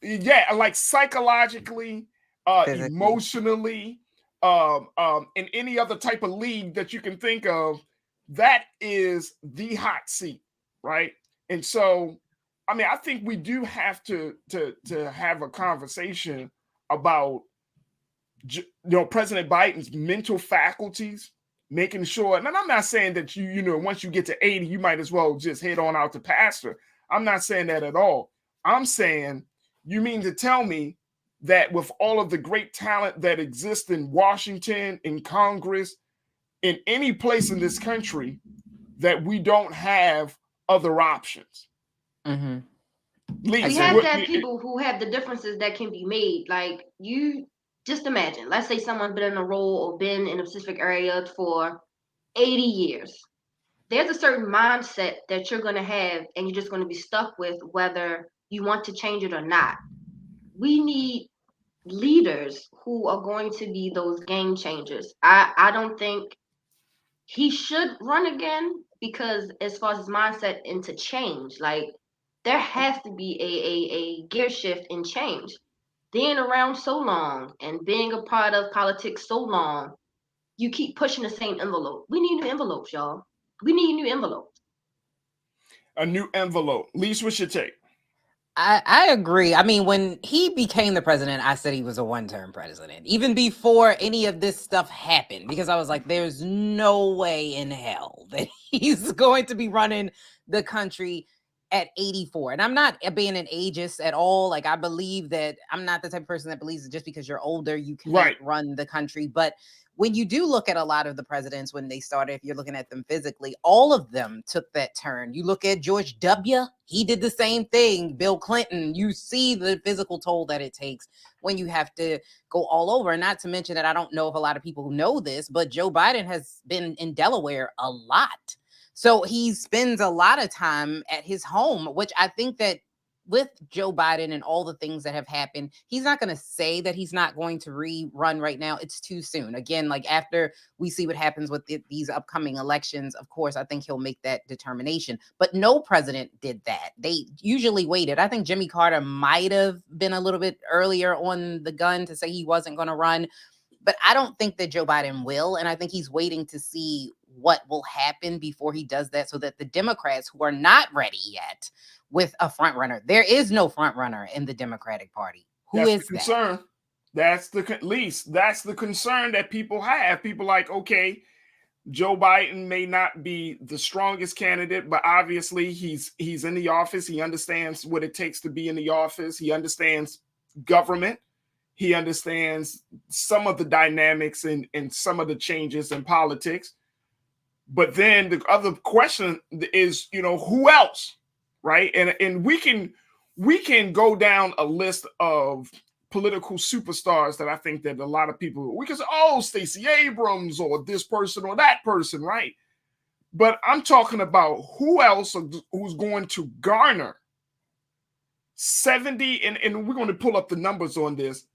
Speaker 1: Yeah, like psychologically, emotionally, in any other type of league that you can think of, that is the hot seat, right? And so, I mean, I think we do have to have a conversation about, you know, President Biden's mental faculties, making sure, and I'm not saying that you know, once you get to 80, you might as well just head on out to pastor. I'm not saying that at all. I'm saying, you mean to tell me that with all of the great talent that exists in Washington, in Congress, in any place in this country, that we don't have other options?
Speaker 4: We have to have people who have the differences that can be made. Like, you just imagine, let's say someone's been in a role or been in a specific area for 80 years. There's a certain mindset that you're going to have, and you're just going to be stuck with, whether you want to change it or not. We need leaders who are going to be those game changers. I don't think he should run again, because as far as his mindset into change, like there has to be a gear shift in change. Being around so long and being a part of politics so long, you keep pushing the same envelope. We need new envelopes, y'all. We need new envelopes.
Speaker 1: A new envelope. Lise, what's your take?
Speaker 3: I agree. I mean, when he became the president, I said he was a one-term president, even before any of this stuff happened, because I was like, there's no way in hell that he's going to be running the country at 84. And I'm not being an ageist at all. Like, I believe that I'm not the type of person that believes that just because you're older, you can't run the country. But when you do look at a lot of the presidents, when they started, if you're looking at them physically, all of them took that turn. You look at George W., he did the same thing. Bill Clinton, you see the physical toll that it takes when you have to go all over. And not to mention that I don't know if a lot of people know this, but Joe Biden has been in Delaware a lot. So he spends a lot of time at his home, which I think that with Joe Biden and all the things that have happened, he's not going to say that he's not going to rerun right now. It's too soon. Again, like after we see what happens with these upcoming elections, of course, I think he'll make that determination. But no president did that. They usually waited. I think Jimmy Carter might have been a little bit earlier on the gun to say he wasn't going to run. But I don't think that Joe Biden will. And I think he's waiting to see what will happen before he does that, so that the Democrats who are not ready yet with a front runner, there is no front runner in the Democratic Party. Who
Speaker 1: That's
Speaker 3: is
Speaker 1: the concern? That's the concern that people have. People like, okay, Joe Biden may not be the strongest candidate, but obviously he's in the office. He understands what it takes to be in the office. He understands government. He understands some of the dynamics and some of the changes in politics. But then the other question is, who else, right? And we can go down a list of political superstars that I think that a lot of people, we can say, oh, Stacey Abrams or this person or that person, right? But I'm talking about who else who's going to garner 70, and we're going to pull up the numbers on this,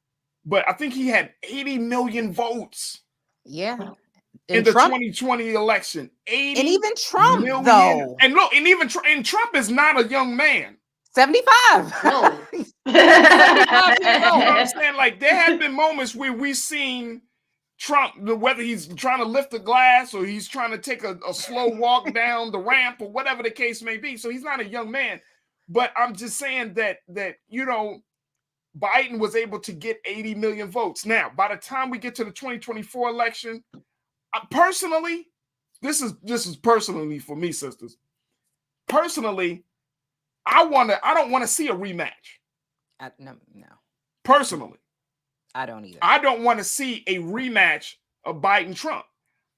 Speaker 1: but I think he had 80 million votes.
Speaker 3: Yeah.
Speaker 1: In the 2020 election, 80
Speaker 3: and even Trump,
Speaker 1: million.
Speaker 3: Though.
Speaker 1: And look, and Trump is not a young man.
Speaker 3: 75.
Speaker 4: No.
Speaker 1: 75 years old. You know what I'm saying? Like, there have been moments where we've seen Trump, whether he's trying to lift a glass or he's trying to take a slow walk down the ramp or whatever the case may be. So he's not a young man. But I'm just saying that Biden was able to get 80 million votes. Now, by the time we get to the 2024 election, personally, this is personally for me, sisters. Personally, I don't want to see a rematch.
Speaker 3: No.
Speaker 1: Personally,
Speaker 3: I don't either.
Speaker 1: I don't want to see a rematch of Biden Trump.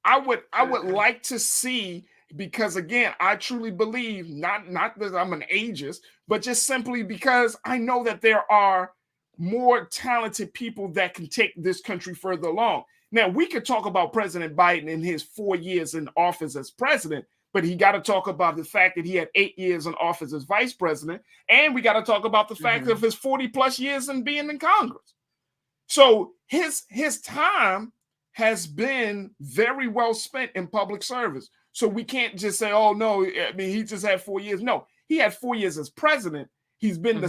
Speaker 1: I would like to see, because again, I truly believe, not that I'm an ageist, but just simply because I know that there are more talented people that can take this country further along. Now, we could talk about President Biden in his 4 years in office as president, but he got to talk about the fact that he had 8 years in office as vice president, and we got to talk about the fact of his 40 plus years in being in Congress. So his time has been very well spent in public service. So we can't just say, oh, no, I mean, he just had 4 years. No, he had 4 years as president. He's been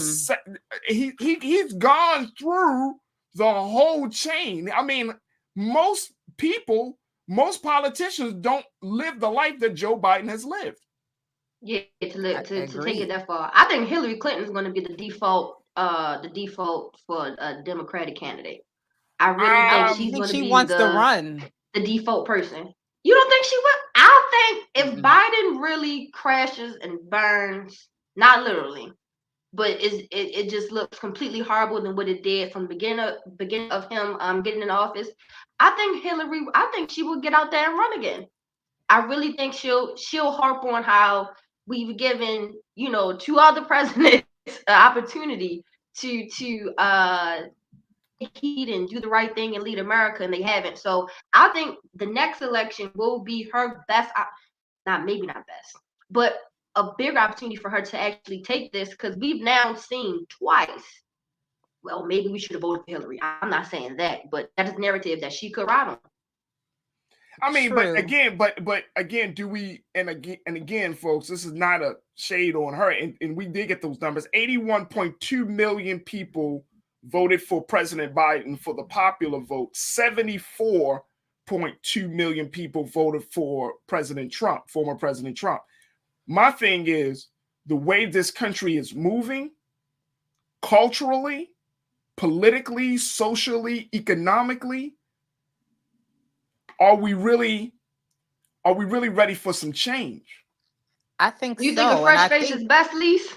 Speaker 1: he's gone through the whole chain. I mean, most politicians don't live the life that Joe Biden has lived.
Speaker 4: Yeah, to take it that far. I think Hillary Clinton is going to be the default for a Democratic candidate. I really think she's going to be
Speaker 3: wants to run
Speaker 4: the default person. You don't think she will? I think if Biden really crashes and burns, not literally, but it just looks completely horrible than what it did from the beginning of him getting in office. I think she will get out there and run again. I really think she'll harp on how we've given, 2 other presidents an opportunity to take heed and do the right thing and lead America, and they haven't. So I think the next election will be her best, maybe not best, but a bigger opportunity for her to actually take this, because we've now seen twice. Well, maybe we should have voted for Hillary. I'm not saying that, but that is a narrative that she could ride on.
Speaker 1: I mean,
Speaker 3: True.
Speaker 1: but again, do we, and again, folks, this is not a shade on her, and we did get those numbers. 81.2 million people voted for President Biden for the popular vote. 74.2 million people voted for President Trump, former President Trump. My thing is, the way this country is moving, culturally, politically, socially, economically, are we really ready for some change?
Speaker 3: I think
Speaker 4: You
Speaker 3: so.
Speaker 4: think a fresh
Speaker 3: and I
Speaker 4: face
Speaker 3: think,
Speaker 4: is best, Lise?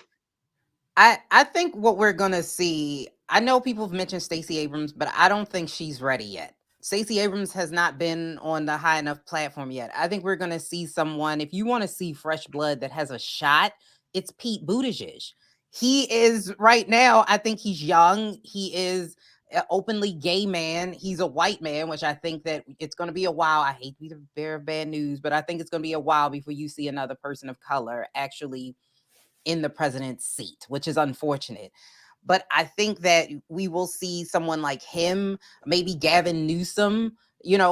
Speaker 3: I think what we're gonna see, I know people have mentioned Stacey Abrams, but I don't think she's ready yet. Stacey Abrams has not been on the high enough platform yet. I think we're gonna see someone, if you want to see fresh blood that has a shot, it's Pete Buttigieg. He is right now, I think he's young. He is an openly gay man. He's a white man, which I think that it's going to be a while. I hate to be the bearer of bad news, but I think it's going to be a while before you see another person of color actually in the president's seat, which is unfortunate. But I think that we will see someone like him, maybe Gavin Newsom,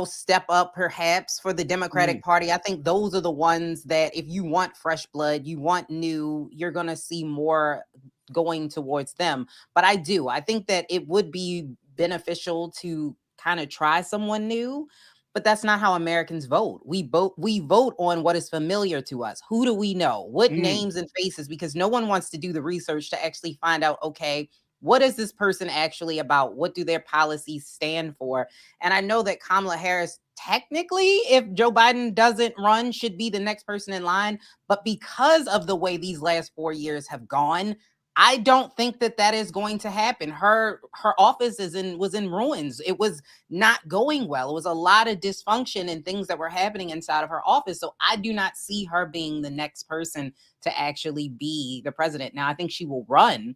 Speaker 3: step up perhaps for the Democratic Party. I think those are the ones that, if you want fresh blood, you want new, you're going to see more going towards them. But I think that it would be beneficial to kind of try someone new. But that's not how Americans vote. We vote on what is familiar to us. Who do we know? What names and faces? Because no one wants to do the research to actually find out, okay, what is this person actually about? What do their policies stand for? And I know that Kamala Harris, technically, if Joe Biden doesn't run, should be the next person in line. But because of the way these last 4 years have gone, I don't think that is going to happen. Her office was in ruins. It was not going well. It was a lot of dysfunction and things that were happening inside of her office. So I do not see her being the next person to actually be the president. Now, I think she will run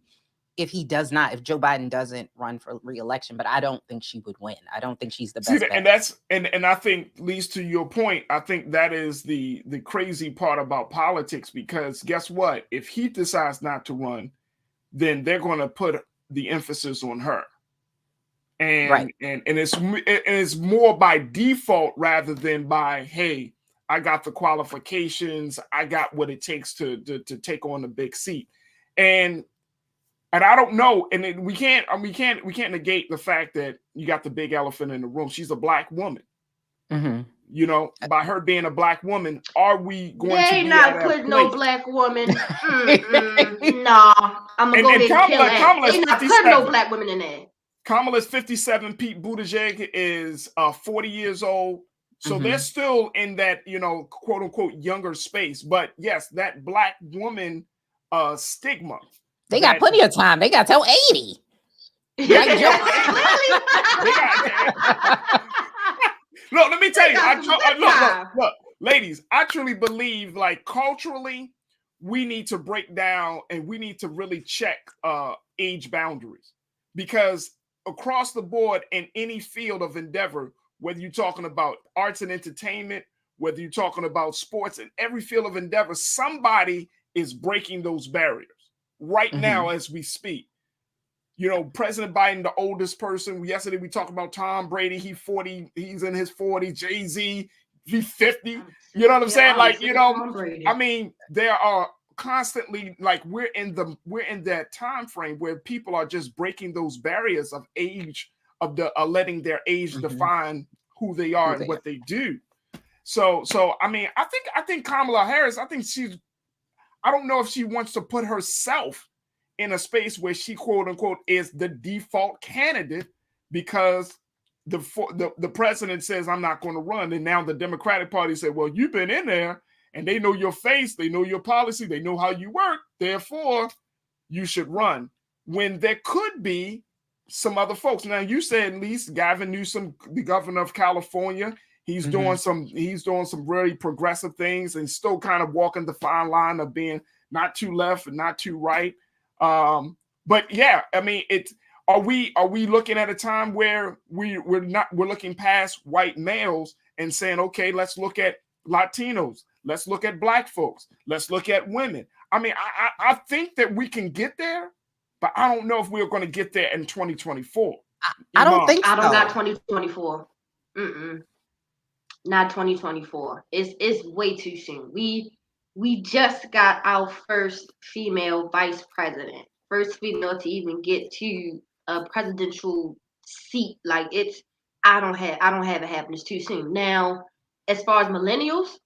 Speaker 3: if Joe Biden doesn't run for re-election, but I don't think she would win. I don't think she's the best.
Speaker 1: And I think, leads to your point, I think that is the crazy part about politics, because guess what? If he decides not to run, then they're going to put the emphasis on her. And
Speaker 3: right.
Speaker 1: and it's more by default rather than by, hey, I got the qualifications, I got what it takes to take on the big seat. And I don't know, and we can't negate the fact that you got the big elephant in the room. She's a Black woman. By her being a Black woman, are we going to be
Speaker 4: not putting no Black woman? Nah, I'm gonna go ahead and kill that. They not putting no Black women in there.
Speaker 1: Kamala's 57. Pete Buttigieg is 40 years old. So they're still in that, quote unquote, younger space. But yes, that Black woman stigma.
Speaker 3: They got plenty of time. They got till 80.
Speaker 1: Look, let me tell you. Look, ladies, I truly believe, like, culturally, we need to break down and we need to really check age boundaries, because across the board in any field of endeavor, whether you're talking about arts and entertainment, whether you're talking about sports, in every field of endeavor, somebody is breaking those barriers right now as we speak. President Biden, the oldest person. Yesterday we talked about Tom Brady. He's 40. He's in his 40s. Jay-Z, he's 50. You know what I'm saying? Like, I mean, there are constantly, like, we're in that time frame where people are just breaking those barriers of age, of letting their age define who they are and what they do. So I mean, I think Kamala Harris, I don't know if she wants to put herself in a space where she, quote unquote, is the default candidate, because the president says, I'm not going to run. And now the Democratic Party said, well, you've been in there and they know your face, they know your policy, they know how you work, therefore you should run. When there could be some other folks. Now, you said, at least Gavin Newsom, the governor of California, he's doing some really progressive things and still kind of walking the fine line of being not too left and not too right. But yeah, I mean, are we looking at a time where we're looking past white males and saying, okay, let's look at Latinos, Let's look at Black folks. Let's look at women. I mean, I think that we can get there, but I don't know if we're going to get there in 2024.
Speaker 3: I don't think so.
Speaker 4: I don't got 2024. Not 2024. It's way too soon. We just got our first female vice president, first female to even get to a presidential seat. Like I don't have it happen. It's too soon. Now, as far as millennials,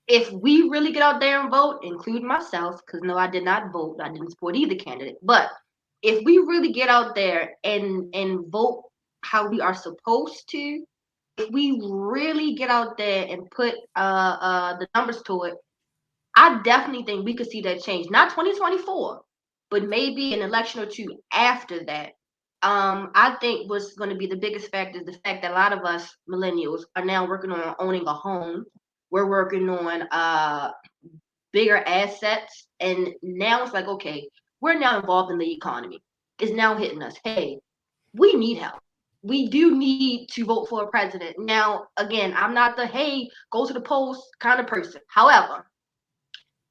Speaker 4: if we really get out there and vote, including myself, because no, I did not vote. I didn't support either candidate. But if we really get out there and vote how we are supposed to, if we really get out there and put the numbers to it, I definitely think we could see that change. Not 2024, but maybe an election or two after that. I think what's going to be the biggest factor is the fact that a lot of us millennials are now working on owning a home. We're working on bigger assets, and now it's like, okay, we're now involved in the economy. It's now hitting us. Hey, we need help. We do need to vote for a president. Now, again, I'm not the hey, go to the polls kind of person. However,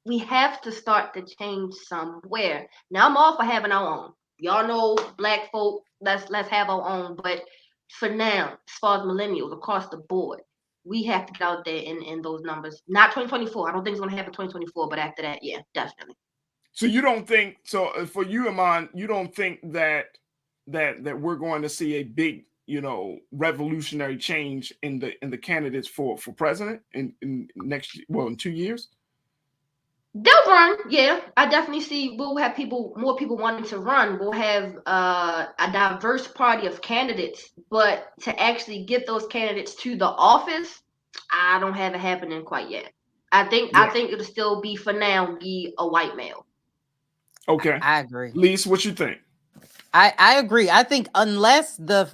Speaker 4: we have to start to change somewhere. Now, I'm all for having our own. Y'all know Black folk, let's have our own. But for now, as far as millennials across the board, we have to get out there in those numbers. Not 2024. I don't think it's going to happen 2024, but after that, yeah, definitely.
Speaker 1: So you don't think so? For you, Iman, you don't think that we're going to see a big, revolutionary change in the candidates for president in next, well, in 2 years?
Speaker 4: They'll run, yeah. I definitely see we'll have more people wanting to run. We'll have a diverse party of candidates, but to actually get those candidates to the office, I don't have it happening quite yet. I think it'll still be, for now, be a white male.
Speaker 1: Okay.
Speaker 3: I agree.
Speaker 1: Lise, what you think?
Speaker 3: I agree. I think unless the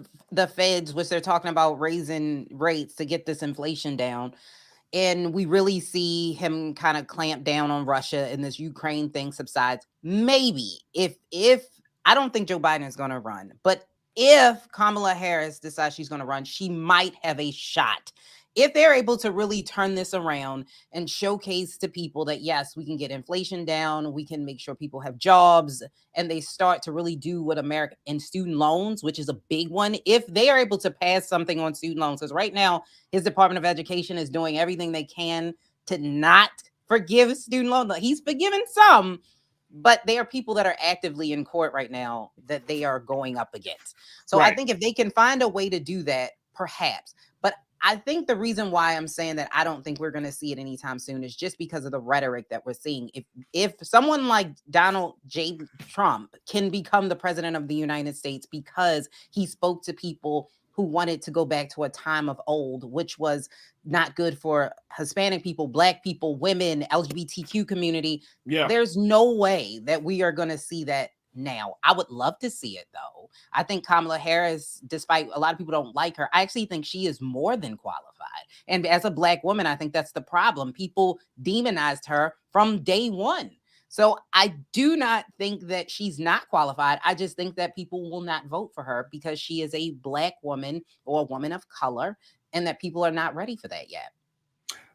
Speaker 3: feds, which they're talking about raising rates to get this inflation down, and we really see him kind of clamp down on Russia and this Ukraine thing subsides, maybe if I don't think Joe Biden is going to run, but if Kamala Harris decides she's going to run, she might have a shot. If they're able to really turn this around and showcase to people that, yes, we can get inflation down, we can make sure people have jobs, and they start to really do what America and student loans, which is a big one. If they are able to pass something on student loans, because right now his Department of Education is doing everything they can to not forgive student loans. He's forgiven some, but there are people that are actively in court right now that they are going up against. So I think if they can find a way to do that, perhaps. But I think the reason why I'm saying that I don't think we're going to see it anytime soon is just because of the rhetoric that we're seeing. If someone like Donald J. Trump can become the president of the United States because he spoke to people who wanted to go back to a time of old, which was not good for Hispanic people, Black people, women, LGBTQ community, there's no way that we are going to see that now. I would love to see it, though. I think Kamala Harris, despite a lot of people don't like her, I actually think she is more than qualified. And as a Black woman, I think that's the problem. People demonized her from day one. So I do not think that she's not qualified. I just think that people will not vote for her because she is a Black woman or a woman of color, and that people are not ready for that yet.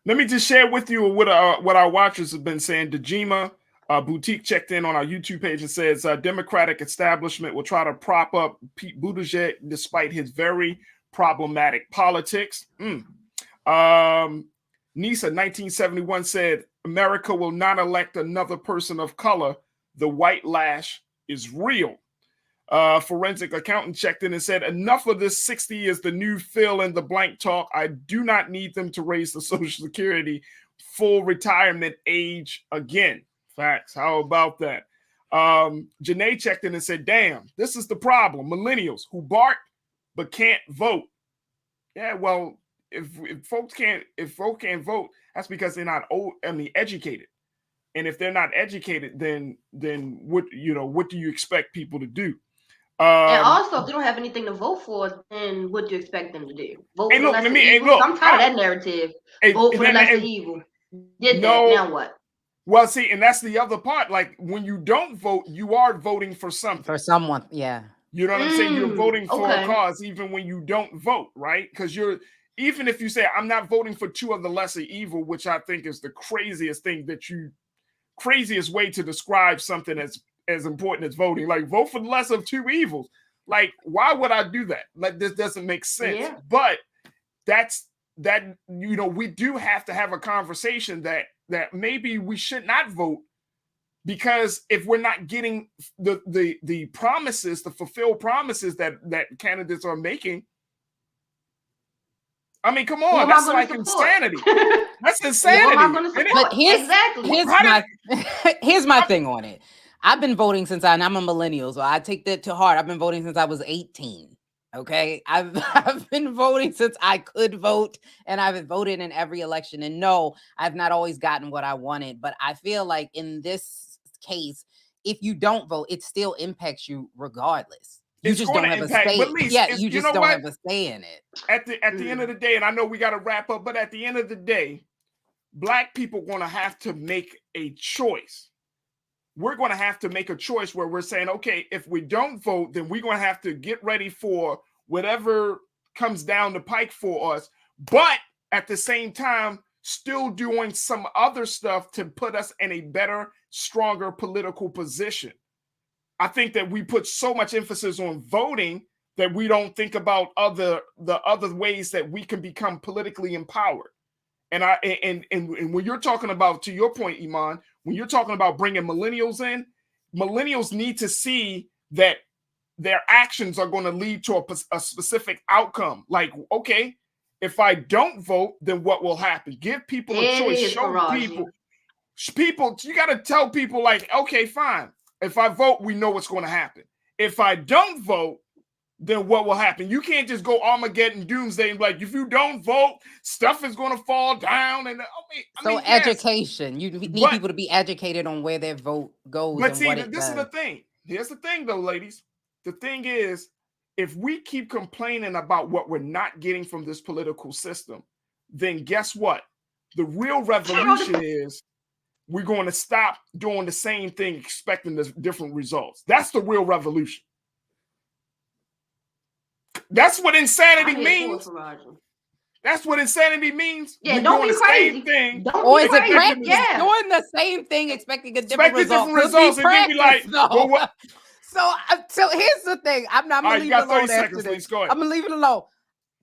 Speaker 1: Let me just share with you what our watchers have been saying. Dejima Boutique checked in on our YouTube page and says Democratic establishment will try to prop up Pete Buttigieg despite his very problematic politics. Nisa 1971 said America will not elect another person of color. The white lash is real. Forensic accountant checked in and said enough of this 60 is the new fill in the blank talk. I do not need them to raise the Social Security full retirement age again. Facts. How about that? Janae checked in and said, damn, this is the problem. Millennials who bark but can't vote. Yeah, well, if folks can't vote, that's because they're not educated. And if they're not educated, then what do you expect people to do?
Speaker 4: And also, if they don't have anything to vote for, then what do you expect them to do? Vote for the lesser evil?
Speaker 1: Look,
Speaker 4: I'm tired of that narrative. Vote for the lesser evil. Did that, now what?
Speaker 1: Well, see, and that's the other part. Like, when you don't vote, you are voting for something.
Speaker 3: For someone, yeah.
Speaker 1: You know what I'm saying? You're voting for a cause even when you don't vote, right? Because even if you say, I'm not voting for two of the lesser evil, which I think is the craziest way to describe something as important as voting. Like, vote for the lesser of two evils. Like, why would I do that? Like, this doesn't make sense.
Speaker 4: Yeah.
Speaker 1: But we do have to have a conversation that maybe we should not vote, because if we're not getting the promises, the fulfilled promises that candidates are making, I mean, come on, that's like insanity. That's insanity.
Speaker 3: But here's my thing on it. I've been voting since I'm a millennial, so I take that to heart. I've been voting since I was 18. Okay, I've been voting since I could vote, and I've voted in every election. And no, I've not always gotten what I wanted, but I feel like in this case, if you don't vote, it still impacts you regardless. You just don't have a say. Yeah, you just don't have a say in it.
Speaker 1: At the end of the day, and I know we got to wrap up, but at the end of the day, Black people going to have to make a choice. We're going to have to make a choice where we're saying, okay, if we don't vote, then we're going to have to get ready for whatever comes down the pike for us. But at the same time, still doing some other stuff to put us in a better, stronger political position. I think that we put so much emphasis on voting that we don't think about the other ways that we can become politically empowered. And when you're talking about, to your point, Iman, when you're talking about bringing millennials in, millennials need to see that their actions are going to lead to a specific outcome. Like, okay, if I don't vote, then what will happen? Give people a choice. Show people, you got to tell people, like, okay, fine. If I vote, we know what's going to happen. If I don't vote, then what will happen? You can't just go Armageddon doomsday and be like, if you don't vote, stuff is going to fall down. And
Speaker 3: education. You need people to be educated on where their vote goes.
Speaker 1: But see, this is the thing. Here's the thing, though, ladies. The thing is, if we keep complaining about what we're not getting from this political system, then guess what? The real revolution is we're going to stop doing the same thing, expecting the different results. That's the real revolution. That's what insanity means. That's what insanity means.
Speaker 4: Yeah,
Speaker 1: we're
Speaker 4: don't
Speaker 1: doing
Speaker 4: be
Speaker 1: the
Speaker 4: crazy.
Speaker 1: same thing.
Speaker 3: Or is it practice? Yeah. Doing the same thing, expecting a different result.
Speaker 1: And then be like, well, what?
Speaker 3: So here's the thing. I'm going to leave it alone after this.
Speaker 1: Go ahead.
Speaker 3: I'm going to leave it alone.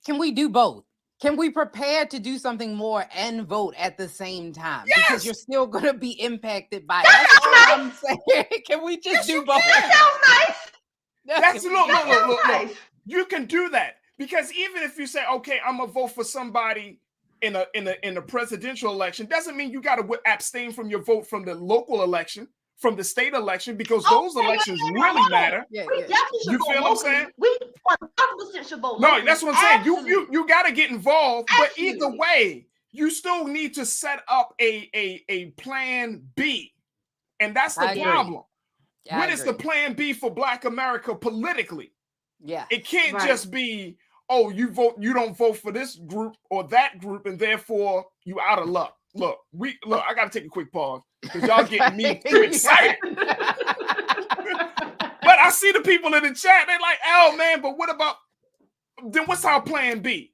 Speaker 3: Can we do both? Can we prepare to do something more and vote at the same time?
Speaker 1: Yes!
Speaker 3: Because you're still going to be impacted by it. That's all I'm saying. Can we just do both?
Speaker 4: That sounds nice.
Speaker 1: Look. You can do that, because even if you say, okay, I'm gonna vote for somebody in a presidential election, doesn't mean you got to abstain from your vote from the local election, from the state election, because those elections really matter.
Speaker 4: Yeah.
Speaker 1: You feel what I'm saying?
Speaker 4: We 100% should vote.
Speaker 1: No, that's what I'm saying. You got to get involved, but either way, you still need to set up a plan B, and that's the problem. What is the plan B for Black America politically?
Speaker 3: Yeah,
Speaker 1: it can't just be, oh, you don't vote for this group or that group, and therefore you out of luck. Look, I gotta take a quick pause because y'all getting me too excited. But I see the people in the chat, they're like, oh man, but what about then what's our plan B?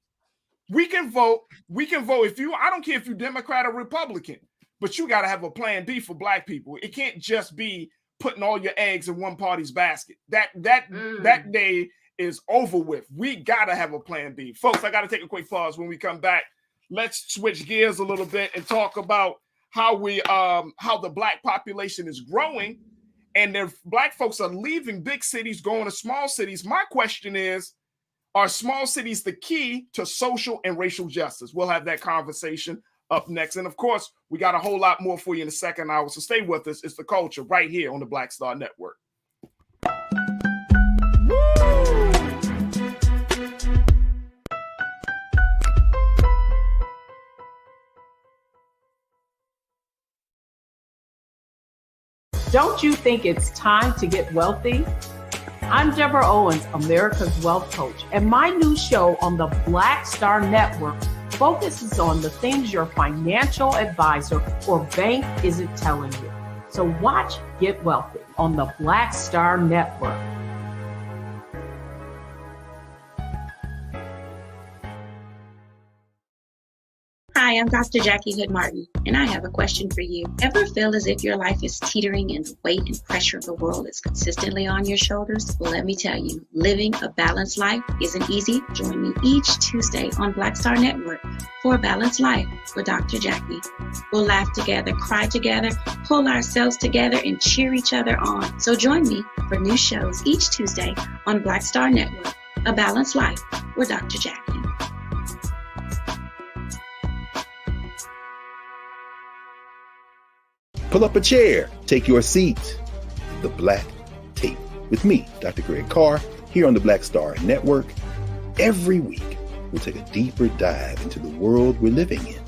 Speaker 1: We can vote if I don't care if you're Democrat or Republican, but you gotta have a plan B for Black people. It can't just be putting all your eggs in one party's basket. That day is over with. We gotta have a plan B. Folks, I gotta take a quick pause. When we come back, let's switch gears a little bit and talk about how the Black population is growing, and their Black folks are leaving big cities, going to small cities. My question is, are small cities the key to social and racial justice? We'll have that conversation up next. And of course, we got a whole lot more for you in the second hour. So stay with us. It's The Culture right here on the Black Star Network.
Speaker 5: Don't you think it's time to get wealthy? I'm Deborah Owens, America's Wealth Coach, and my new show on the Black Star Network focuses on the things your financial advisor or bank isn't telling you. So watch Get Wealthy on the Black Star Network.
Speaker 7: Hi, I'm Dr. Jackie Hood Martin, and I have a question for you. Ever feel as if your life is teetering and the weight and pressure of the world is consistently on your shoulders? Well, let me tell you, living a balanced life isn't easy. Join me each Tuesday on Black Star Network for a Balanced Life with Dr. Jackie. We'll laugh together, cry together, pull ourselves together, and cheer each other on. So join me for new shows each Tuesday on Black Star Network, A Balanced Life with Dr. Jackie.
Speaker 6: Pull up a chair, take your seat. The Black Tape with me, Dr. Greg Carr, here on the Black Star Network. Every week, we'll take a deeper dive into the world we're living in.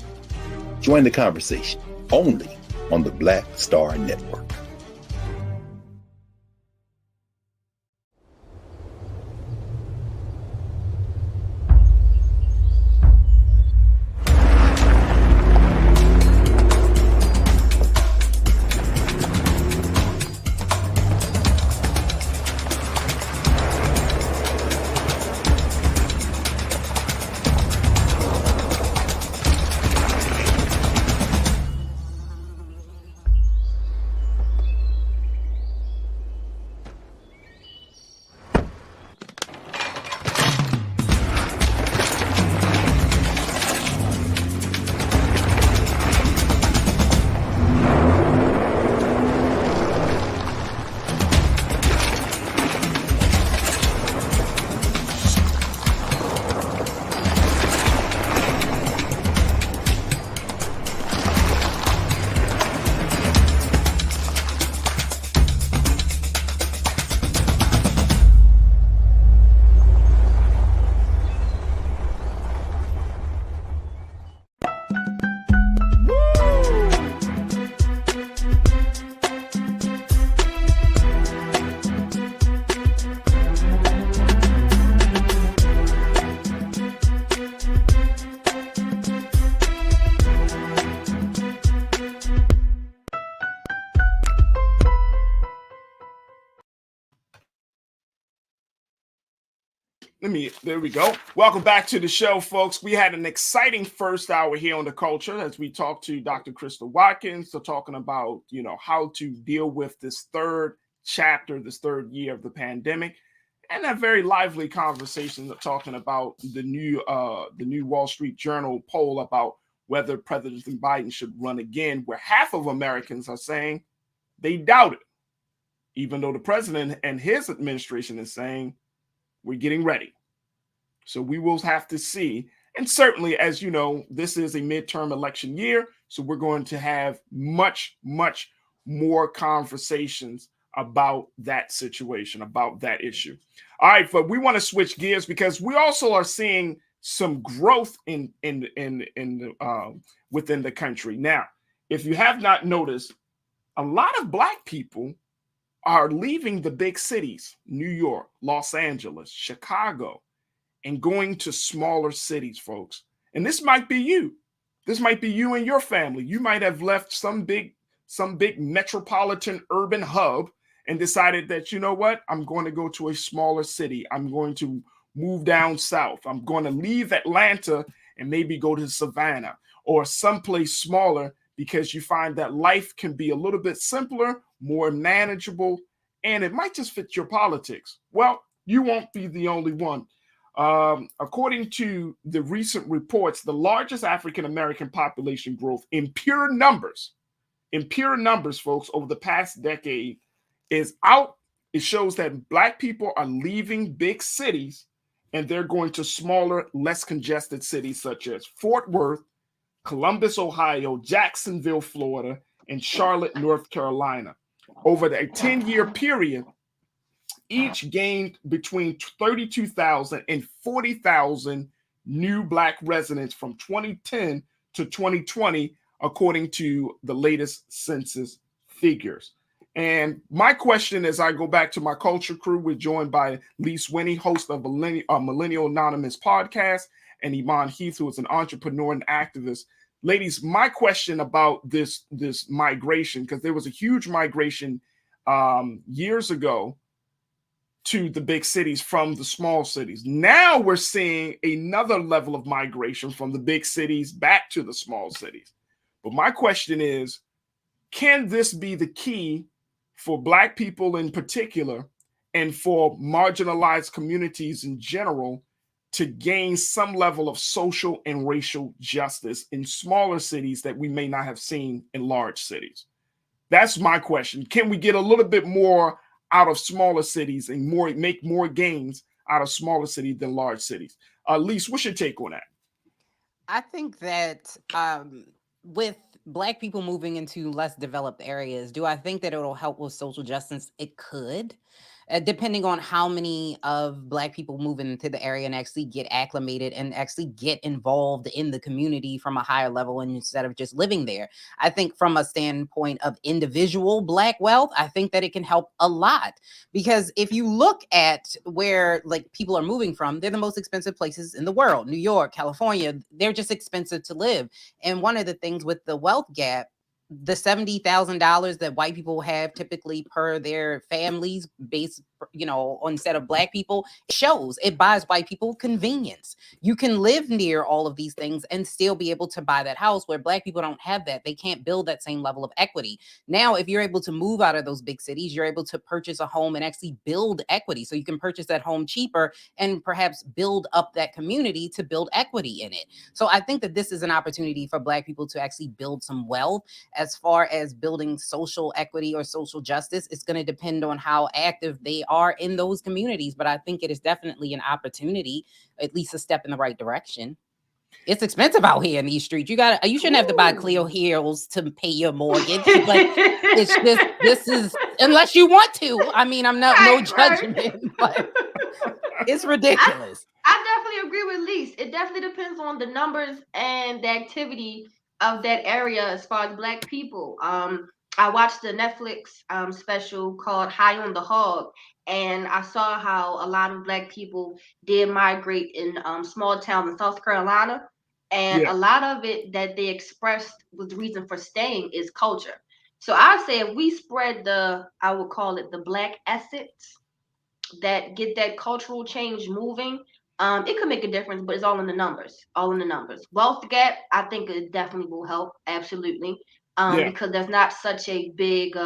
Speaker 6: Join the conversation only on the Black Star Network.
Speaker 1: There we go. Welcome back to the show, folks. We had an exciting first hour here on The Culture as we talked to Dr. Crystal Watkins, so talking about, how to deal with this third chapter, this third year of the pandemic, and a very lively conversation talking about the new Wall Street Journal poll about whether President Biden should run again, where half of Americans are saying they doubt it, even though the president and his administration is saying we're getting ready. So we will have to see. And certainly, as you know, this is a midterm election year. So we're going to have much, much more conversations about that situation, about that issue. All right, but we want to switch gears because we also are seeing some growth in within the country. Now, if you have not noticed, a lot of Black people are leaving the big cities, New York, Los Angeles, Chicago, and going to smaller cities, folks. And this might be you. This might be you and your family. You might have left some big metropolitan urban hub and decided that, you know what, I'm going to go to a smaller city. I'm going to move down south. I'm going to leave Atlanta and maybe go to Savannah or someplace smaller because you find that life can be a little bit simpler, more manageable, and it might just fit your politics. Well, you won't be the only one. According to the recent reports, the largest African-American population growth in pure numbers, folks, over the past decade is out. It shows that Black people are leaving big cities and they're going to smaller, less congested cities such as Fort Worth, Columbus, Ohio, Jacksonville, Florida, and Charlotte, North Carolina. Over the 10-year period, each gained between 32,000 and 40,000 new Black residents from 2010 to 2020, according to the latest census figures. And my question as I go back to my culture crew, we're joined by Lise Winnie, host of Millennial Anonymous podcast, and Iman Heath, who is an entrepreneur and activist. Ladies, my question about this migration, because there was a huge migration years ago to the big cities from the small cities. Now we're seeing another level of migration from the big cities back to the small cities. But my question is, can this be the key for Black people in particular and for marginalized communities in general to gain some level of social and racial justice in smaller cities that we may not have seen in large cities? That's my question. Can we get a little bit more out of smaller cities and make more gains out of smaller cities than large cities? Lise, what's your take on that?
Speaker 3: I think that with Black people moving into less developed areas, do I think that it'll help with social justice? It could. Depending on how many of Black people move into the area and actually get acclimated and actually get involved in the community from a higher level and instead of just living there. I think from a standpoint of individual Black wealth, I think that it can help a lot, because if you look at where like people are moving from, they're the most expensive places in the world. New York, California, they're just expensive to live. And one of the things with the wealth gap, the $70,000 that white people have typically per their families based, instead of Black people, it shows. It buys white people convenience. You can live near all of these things and still be able to buy that house, where Black people don't have that. They can't build that same level of equity. Now, if you're able to move out of those big cities, you're able to purchase a home and actually build equity. So you can purchase that home cheaper and perhaps build up that community to build equity in it. So I think that this is an opportunity for Black people to actually build some wealth. As far as building social equity or social justice, it's going to depend on how active they are in those communities. But I think it is definitely an opportunity, at least a step in the right direction. It's expensive out here in these streets. You shouldn't have to buy Cleo heels to pay your mortgage. But it's just, this is, unless you want to. I mean, I'm not, no judgment, but it's ridiculous.
Speaker 4: I definitely agree with Lise. It definitely depends on the numbers and the activity of that area as far as Black people. I watched the Netflix special called High on the Hog, and I saw how a lot of Black people did migrate in small towns in South Carolina, and a lot of it that they expressed was the reason for staying is culture. So I say if we spread I would call it the Black assets that get that cultural change moving, it could make a difference, but it's all in the numbers. All in the numbers. Wealth gap, I think it definitely will help, absolutely, because there's not such a big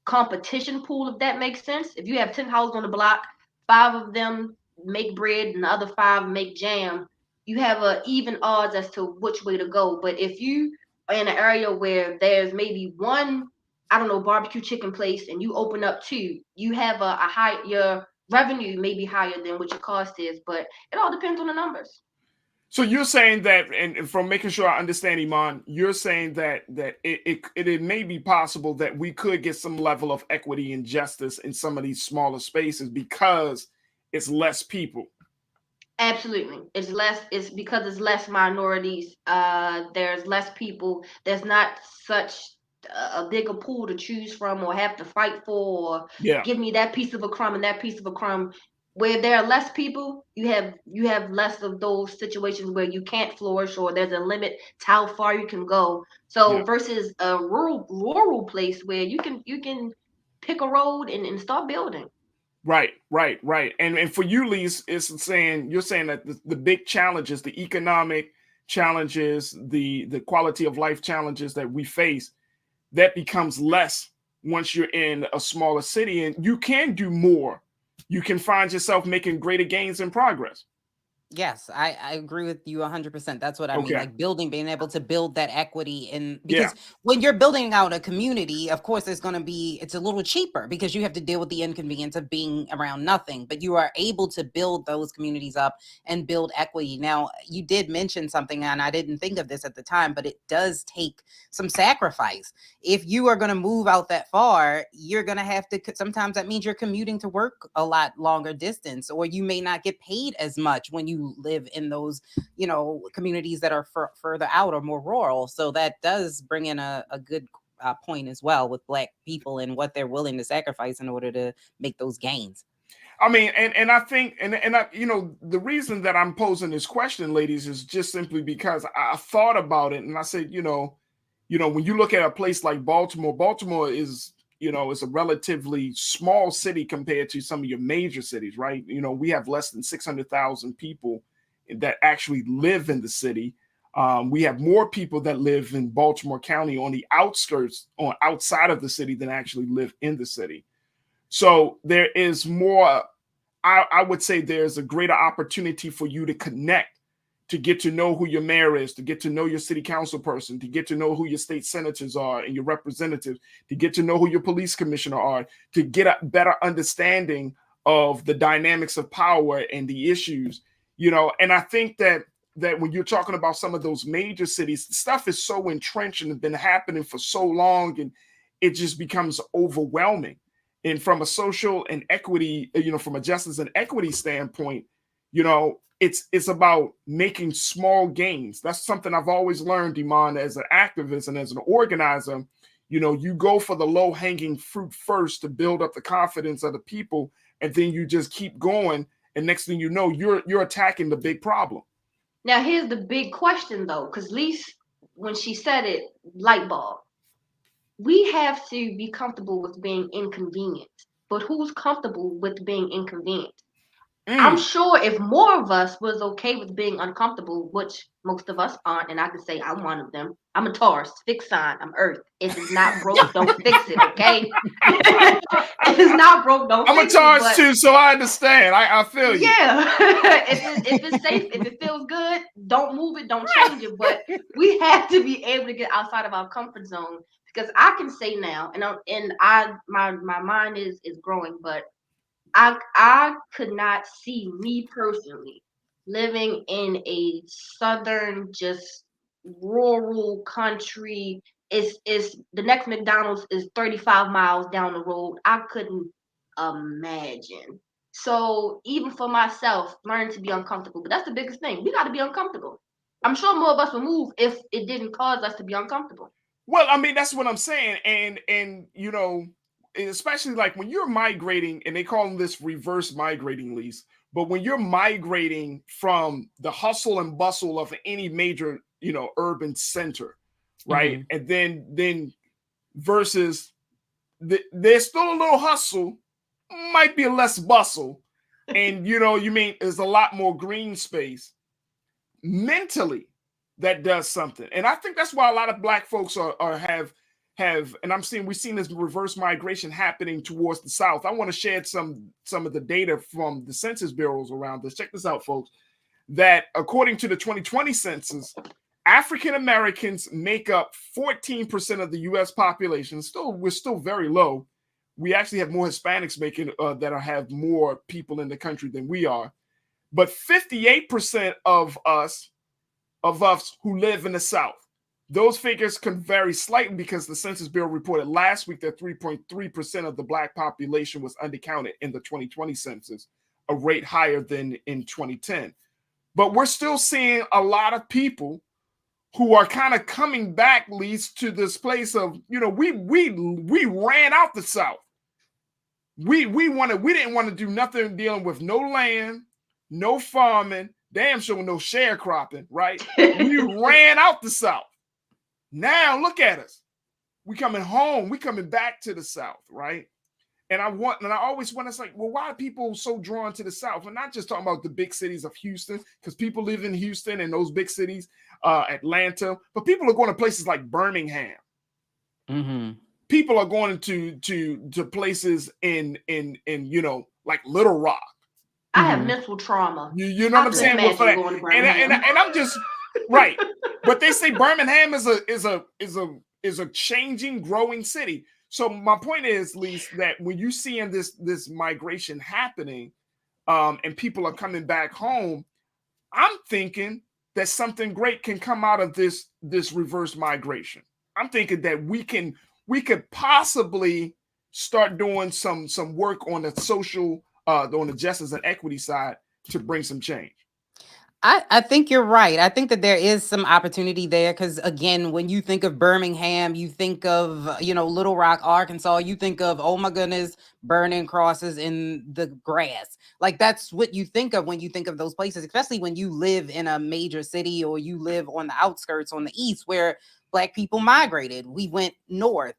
Speaker 4: competition pool, if that makes sense. If you have 10 houses on the block, 5 of them make bread and the other 5 make jam, you have a even odds as to which way to go. But if you are in an area where there's maybe one, I don't know, barbecue chicken place, and you open up 2, you have a high, your revenue may be higher than what your cost is, but it all depends on the numbers.
Speaker 1: So you're saying that, and from making sure I understand, Iman, you're saying that it may be possible that we could get some level of equity and justice in some of these smaller spaces because it's less people.
Speaker 4: Absolutely. It's because it's less minorities. There's less people. There's not such a bigger pool to choose from or have to fight for, or give me that piece of a crumb and that piece of a crumb. Where there are less people, you have less of those situations where you can't flourish, or there's a limit to how far you can go. So versus a rural place where you can pick a road and start building.
Speaker 1: Right. And for you, Lise, you're saying that the big challenges, the economic challenges, the quality of life challenges that we face, that becomes less once you're in a smaller city, and you can do more. You can find yourself making greater gains and progress.
Speaker 3: Yes, I agree with you 100%. That's what I mean. Like being able to build that equity because when you're building out a community, of course, it's a little cheaper because you have to deal with the inconvenience of being around nothing, but you are able to build those communities up and build equity. Now, you did mention something, and I didn't think of this at the time, but it does take some sacrifice. If you are going to move out that far, you're going to have to, sometimes that means you're commuting to work a lot longer distance, or you may not get paid as much when you live in those, communities that are further out or more rural. So that does bring in a good point as well with Black people and what they're willing to sacrifice in order to make those gains.
Speaker 1: I mean, and I think, and I, the reason that I'm posing this question, ladies, is just simply because I thought about it, and I said, when you look at a place like Baltimore is is a relatively small city compared to some of your major cities, right? We have less than 600,000 people that actually live in the city. We have more people that live in Baltimore County on the outskirts, outside of the city, than actually live in the city. So there is more, I would say there's a greater opportunity for you to connect, to get to know who your mayor is, to get to know your city council person, to get to know who your state senators are and your representatives, to get to know who your police commissioner are, to get a better understanding of the dynamics of power and the issues, And I think that when you're talking about some of those major cities, stuff is so entrenched and been happening for so long, and it just becomes overwhelming. And from a social and equity, from a justice and equity standpoint, it's about making small gains. That's something I've always learned, Iman, as an activist and as an organizer. You go for the low-hanging fruit first to build up the confidence of the people, and then you just keep going. And next thing you know, you're attacking the big problem.
Speaker 4: Now, here's the big question, though, because Lise, when she said it, light bulb. We have to be comfortable with being inconvenient. But who's comfortable with being inconvenient? I'm sure if more of us was okay with being uncomfortable, which most of us aren't, and I can say I'm one of them. I'm a Taurus, fixed sign, I'm Earth. If it's not broke, don't fix it, okay? If it's not broke, don't fix it.
Speaker 1: I'm a Taurus too, so I understand. I feel you.
Speaker 4: Yeah. if it's safe, if it feels good, don't move it, don't change it. But we have to be able to get outside of our comfort zone, because I can say now, my mind is growing, but I could not see me personally living in a southern, just rural country. Is the next McDonald's is 35 miles down the road. I couldn't imagine. So even for myself, learn to be uncomfortable. But that's the biggest thing. We got to be uncomfortable. I'm sure more of us will move if it didn't cause us to be uncomfortable.
Speaker 1: Well, I mean, that's what I'm saying. And especially like when you're migrating, and they call this reverse migrating, Lise, but when you're migrating from the hustle and bustle of any major, urban center, right? And then versus there's still a little hustle, might be a less bustle, and there's a lot more green space. Mentally, that does something. And I think that's why a lot of Black folks have, and we've seen this reverse migration happening towards the South. I want to share some of the data from the census bureaus around this. Check this out, folks, that according to the 2020 census, African Americans make up 14% of the U.S. population. We're still very low. We actually have more Hispanics have more people in the country than we are. But 58% of us who live in the South. Those figures can vary slightly because the Census Bureau reported last week that 3.3% of the Black population was undercounted in the 2020 census, a rate higher than in 2010. But we're still seeing a lot of people who are kind of coming back, Lise, to this place of, we ran out the South. We didn't want to do nothing dealing with no land, no farming, damn sure no sharecropping, right? We ran out the South. Now look at us. We coming home. We coming back to the South, right? And I always want to say, well, why are people so drawn to the South? We're not just talking about the big cities of Houston, because people live in Houston and those big cities, Atlanta, but people are going to places like Birmingham.
Speaker 3: Mm-hmm.
Speaker 1: People are going to places in like Little Rock.
Speaker 4: I have mental trauma.
Speaker 1: You know what I'm saying? Well, for that. And I'm just right. But they say Birmingham is a changing, growing city. So my point is, Lise, that when you see in this migration happening, and people are coming back home, I'm thinking that something great can come out of this reverse migration. I'm thinking that we could possibly start doing some work on the social, on the justice and equity side to bring some change.
Speaker 3: I think you're right. I think that there is some opportunity there because, again, when you think of Birmingham, you think of, Little Rock, Arkansas, you think of, oh my goodness, burning crosses in the grass. Like that's what you think of when you think of those places, especially when you live in a major city or you live on the outskirts on the east where Black people migrated. We went north.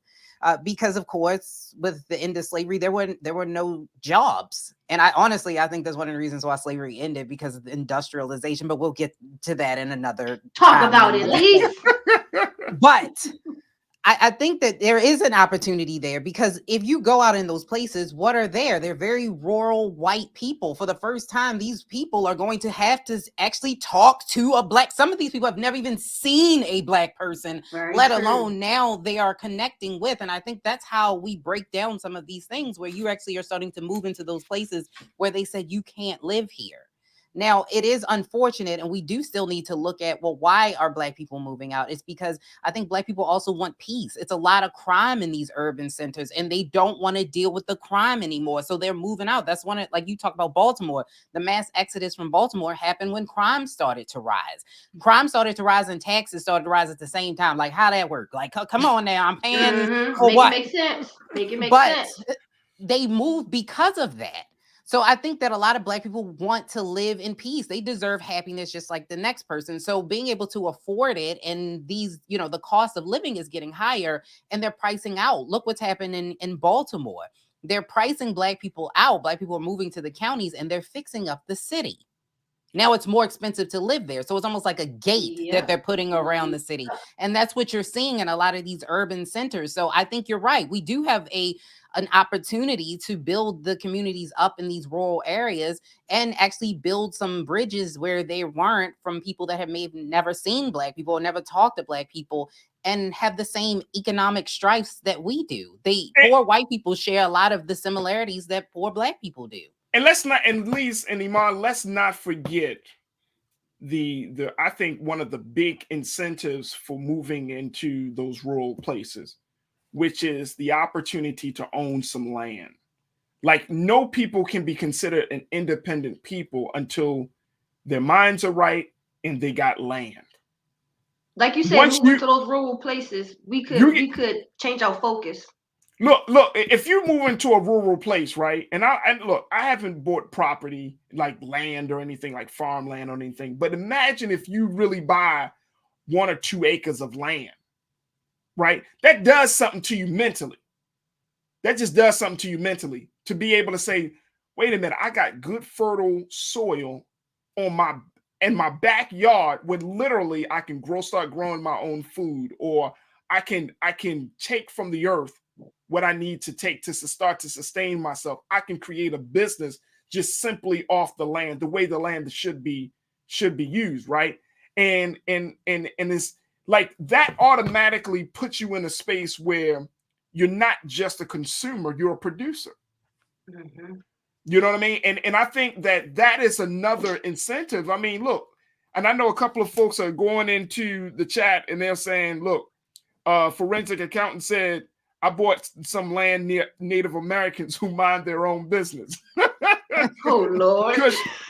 Speaker 3: because of course, with the end of slavery, there were no jobs. And I think that's one of the reasons why slavery ended, because of the industrialization, but we'll get to that in another
Speaker 4: Talk
Speaker 3: time
Speaker 4: about it, Lee.
Speaker 3: But I think that there is an opportunity there, because if you go out in those places, what are there? They're very rural white people. For the first time, these people are going to have to actually talk to a black. Some of these people have never even seen a black person, let alone now they are connecting with. And I think that's how we break down some of these things, where you actually are starting to move into those places where they said you can't live here. Now, it is unfortunate, and we do still need to look at, well, why are Black people moving out? It's because I think Black people also want peace. It's a lot of crime in these urban centers, and they don't want to deal with the crime anymore. So they're moving out. That's one of, like you talk about Baltimore, the mass exodus from Baltimore happened when crime started to rise. Crime started to rise and taxes started to rise at the same time. Like, how that work? Like, come on now, I'm paying for what?
Speaker 4: Make it make sense. Make it make
Speaker 3: But
Speaker 4: sense.
Speaker 3: They moved because of that. So I think that a lot of Black people want to live in peace. They deserve happiness just like the next person. So being able to afford it, and these, the cost of living is getting higher, and they're pricing out. Look what's happening in Baltimore. They're pricing Black people out. Black people are moving to the counties, and they're fixing up the city. Now it's more expensive to live there. So it's almost like a gate that they're putting around the city. And that's what you're seeing in a lot of these urban centers. So I think you're right. We do have an opportunity to build the communities up in these rural areas, and actually build some bridges where they weren't, from people that have maybe never seen Black people or never talked to Black people, and have the same economic strifes that we do. Poor white people share a lot of the similarities that poor Black people do.
Speaker 1: And let's not, and Lise and Iman, let's not forget I think one of the big incentives for moving into those rural places, which is the opportunity to own some land. Like, no people can be considered an independent people until their minds are right and they got land.
Speaker 4: Like you said, moving to those rural places, we could change our focus.
Speaker 1: Look, if you move into a rural place, right? And I haven't bought property like land or anything, like farmland or anything, but imagine if you really buy 1 or 2 acres of land, right? That does something to you mentally. That just does something to you mentally, to be able to say, wait a minute, I got good fertile soil in my backyard, where literally I can start growing my own food, or I can take from the earth what I need to take to start to sustain myself. I can create a business just simply off the land, the way the land should be used, right? And it's like that automatically puts you in a space where you're not just a consumer, you're a producer.
Speaker 4: Mm-hmm.
Speaker 1: You know what I mean? And I think that is another incentive. I mean, look, and I know a couple of folks are going into the chat and they're saying, look, forensic accountant said, I bought some land near Native Americans who mind their own business.
Speaker 4: Oh Lord!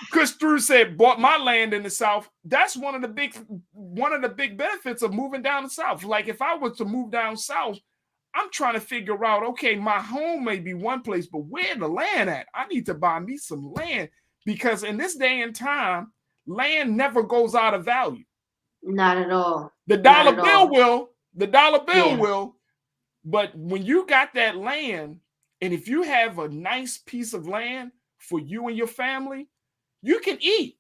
Speaker 1: Chris Drew said, bought my land in the South. That's one of the big benefits of moving down the South. Like, if I was to move down South, I'm trying to figure out, okay, my home may be one place, but where the land at? I need to buy me some land, because in this day and time, land never goes out of value.
Speaker 4: Not at all.
Speaker 1: The dollar bill will. The dollar bill will. But when you got that land, and if you have a nice piece of land for you and your family, you can eat.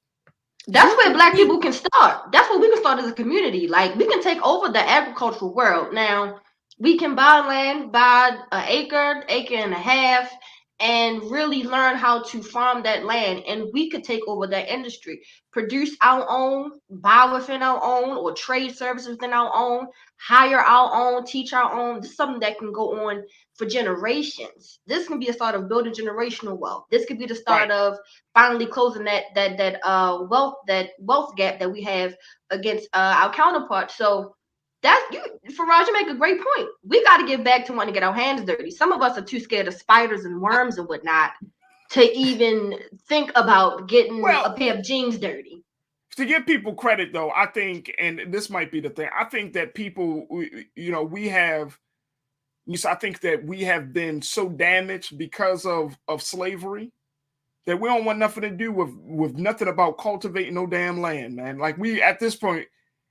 Speaker 4: That's where Black people can start. That's where we can start as a community. Like, we can take over the agricultural world. Now, we can buy land, buy an acre and a half, and really learn how to farm that land. And we could take over that industry, produce our own, buy within our own, or trade services within our own, hire our own, teach our own. This is something that can go on for generations. This can be a start of building generational wealth. This could be the start of finally closing that wealth gap that we have against our counterparts. So Farajii, make a great point. We got to get back to wanting to get our hands dirty. Some of us are too scared of spiders and worms and whatnot to even think about getting a pair of jeans dirty.
Speaker 1: To give people credit, though, I think, and this might be the thing, I think that people, I think that we have been so damaged because of slavery that we don't want nothing to do with nothing about cultivating no damn land, man. Like, we, at this point,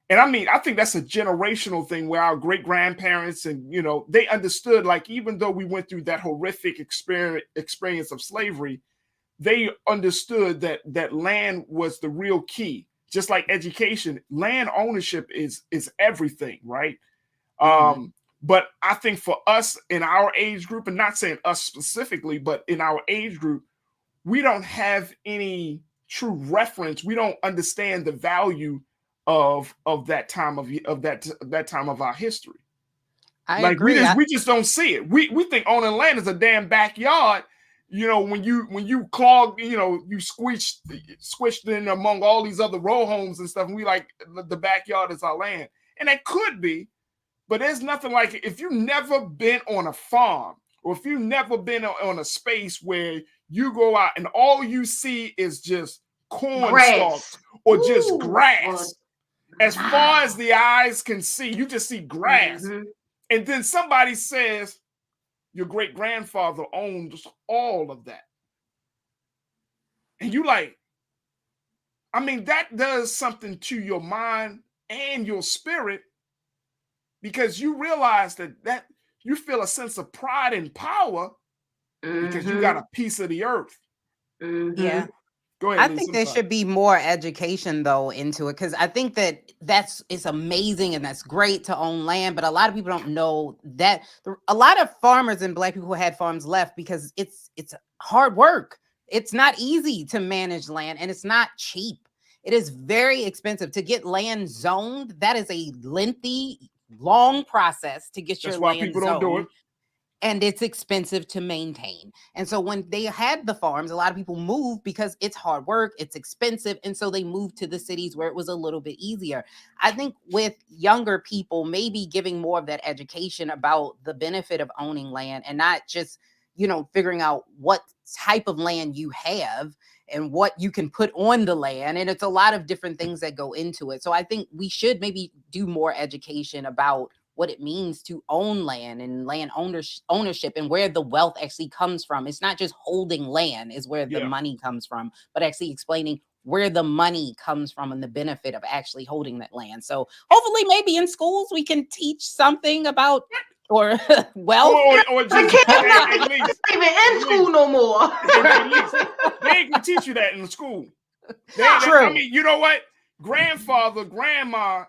Speaker 1: And I mean, I think that's a generational thing where our great grandparents and, they understood, like, even though we went through that horrific experience of slavery, they understood that land was the real key. Just like education, land ownership is everything, right? But I think for us in our age group, and not saying us specifically, but in our age group, we don't have any true reference. We don't understand the value of that time of that time of our history.
Speaker 3: I
Speaker 1: Like
Speaker 3: agree.
Speaker 1: we just don't see it. We think owning land is a damn backyard. When you clog, you squished in among all these other row homes and stuff, and we like the backyard is our land. And that could be, but there's nothing like it. If you've never been on a farm, or if you've never been on a space where you go out and all you see is just corn stalks or just grass, as far as the eyes can see, you just see grass. And then somebody says, your great grandfather owned all of that. And you like, I mean, that does something to your mind and your spirit, because you realize that you feel a sense of pride and power because you got a piece of the earth.
Speaker 3: Yeah.
Speaker 1: Go ahead.
Speaker 3: I think there should be more education though into it, because I think it's amazing and that's great to own land, but a lot of people don't know that a lot of farmers and Black people who had farms left because it's hard work. It's not easy to manage land, and it's not cheap. It is very expensive to get land zoned. That is a lengthy, long process to get your land
Speaker 1: people
Speaker 3: zoned.
Speaker 1: Don't do it.
Speaker 3: And it's expensive to maintain. And so when they had the farms, a lot of people moved because it's hard work, it's expensive. And so they moved to the cities where it was a little bit easier. I think with younger people, maybe giving more of that education about the benefit of owning land, and not just, figuring out what type of land you have and what you can put on the land. And it's a lot of different things that go into it. So I think we should maybe do more education about what it means to own land and land ownership and where the wealth actually comes from. It's not just holding land is where the money comes from, but actually explaining where the money comes from and the benefit of actually holding that land. So hopefully maybe in schools we can teach something about or wealth.
Speaker 1: Or just at least
Speaker 4: even in school no more.
Speaker 1: At least they ain't gonna teach you that in the school.
Speaker 3: True.
Speaker 1: I mean, you know what? Grandfather, grandma,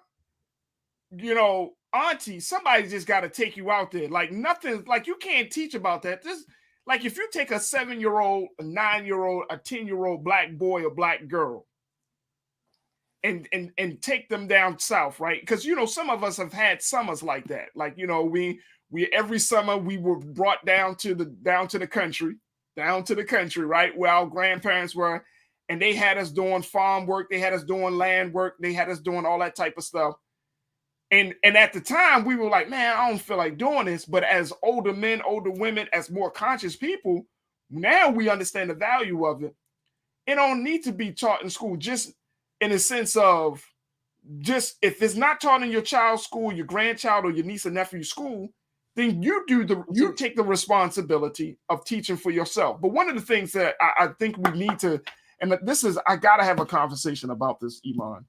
Speaker 1: auntie, somebody just got to take you out there. Like nothing, like you can't teach about that. Just like if you take a 7-year-old, a 9-year-old, a 10-year-old Black boy or Black girl and take them down south, right? Because some of us have had summers like that. Like we every summer we were brought down to the country, right, where our grandparents were, and they had us doing farm work, they had us doing land work, they had us doing all that type of stuff. And at the time we were like, man, I don't feel like doing this. But as older men, older women, as more conscious people, now we understand the value of it. It don't need to be taught in school, just in the sense of just if it's not taught in your child's school, your grandchild or your niece or nephew's school, then you take the responsibility of teaching for yourself. But one of the things that I think we need to, and I gotta have a conversation about this, Iman.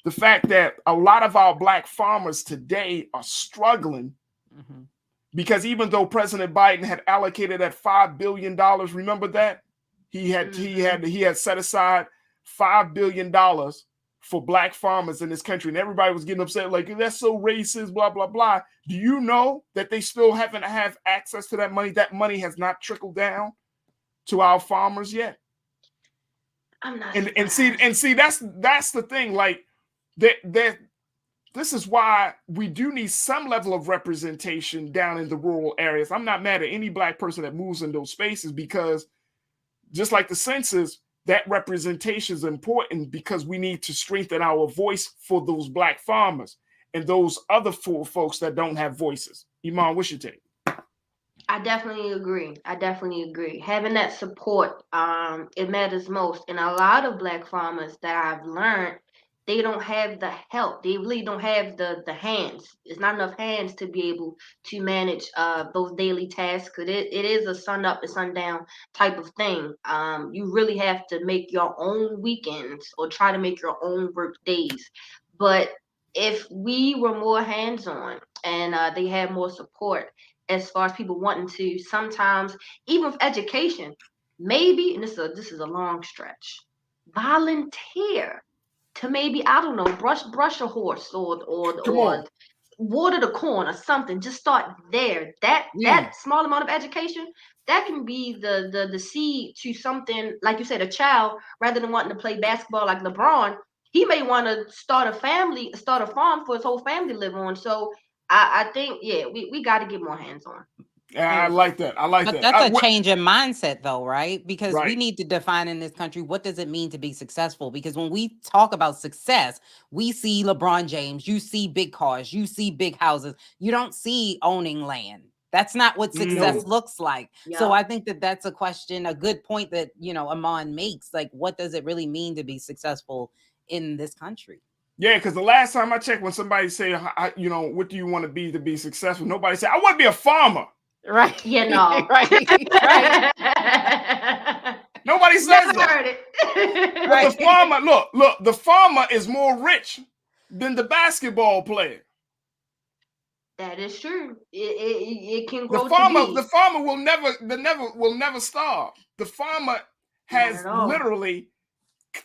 Speaker 1: The fact that a lot of our Black farmers today are struggling because even though President Biden had allocated that $5 billion, remember that? He had set aside $5 billion for Black farmers in this country, and everybody was getting upset, like, that's so racist, blah, blah, blah. Do you know that they still haven't have access to that money? That money has not trickled down to our farmers yet.
Speaker 4: I'm not.
Speaker 1: And see, that's the thing, like, this is why we do need some level of representation down in the rural areas. I'm not mad at any Black person that moves in those spaces, because just like the census, that representation is important, because we need to strengthen our voice for those Black farmers and those other folks that don't have voices. Iman, what's your take?
Speaker 4: I definitely agree. Having that support, it matters most. And a lot of Black farmers that I've learned, they don't have the help. They really don't have the hands. It's not enough hands to be able to manage those daily tasks. It is a sun up and sundown type of thing. You really have to make your own weekends or try to make your own work days. But if we were more hands-on and they had more support as far as people wanting to, sometimes even with education, maybe, and this is a long stretch, volunteer to maybe, I don't know, brush a horse or water the corn or something. Just start there. That small amount of education, that can be the seed to something, like you said, a child, rather than wanting to play basketball like LeBron. He may want to start a farm for his whole family to live on. So I think, yeah, we got to get more hands on.
Speaker 1: I like that.
Speaker 3: But that's a change in mindset, though, right? Because
Speaker 1: Right.
Speaker 3: we need to define in this country, what does it mean to be successful? Because when we talk about success, we see LeBron James, you see big cars, you see big houses. You don't see owning land. That's not what success looks like.
Speaker 4: Yeah.
Speaker 3: So I think that that's a question, a good point that, Amon makes. Like, what does it really mean to be successful in this country?
Speaker 1: Yeah, because the last time I checked, when somebody say, what do you want to be successful? Nobody said, I want to be a farmer.
Speaker 3: Right.
Speaker 4: Yeah, no.
Speaker 3: right.
Speaker 1: Nobody says that.
Speaker 4: Heard it.
Speaker 1: But the farmer, look, the farmer is more rich than the basketball player.
Speaker 4: That is true. It can grow.
Speaker 1: The farmer will never starve. The farmer has literally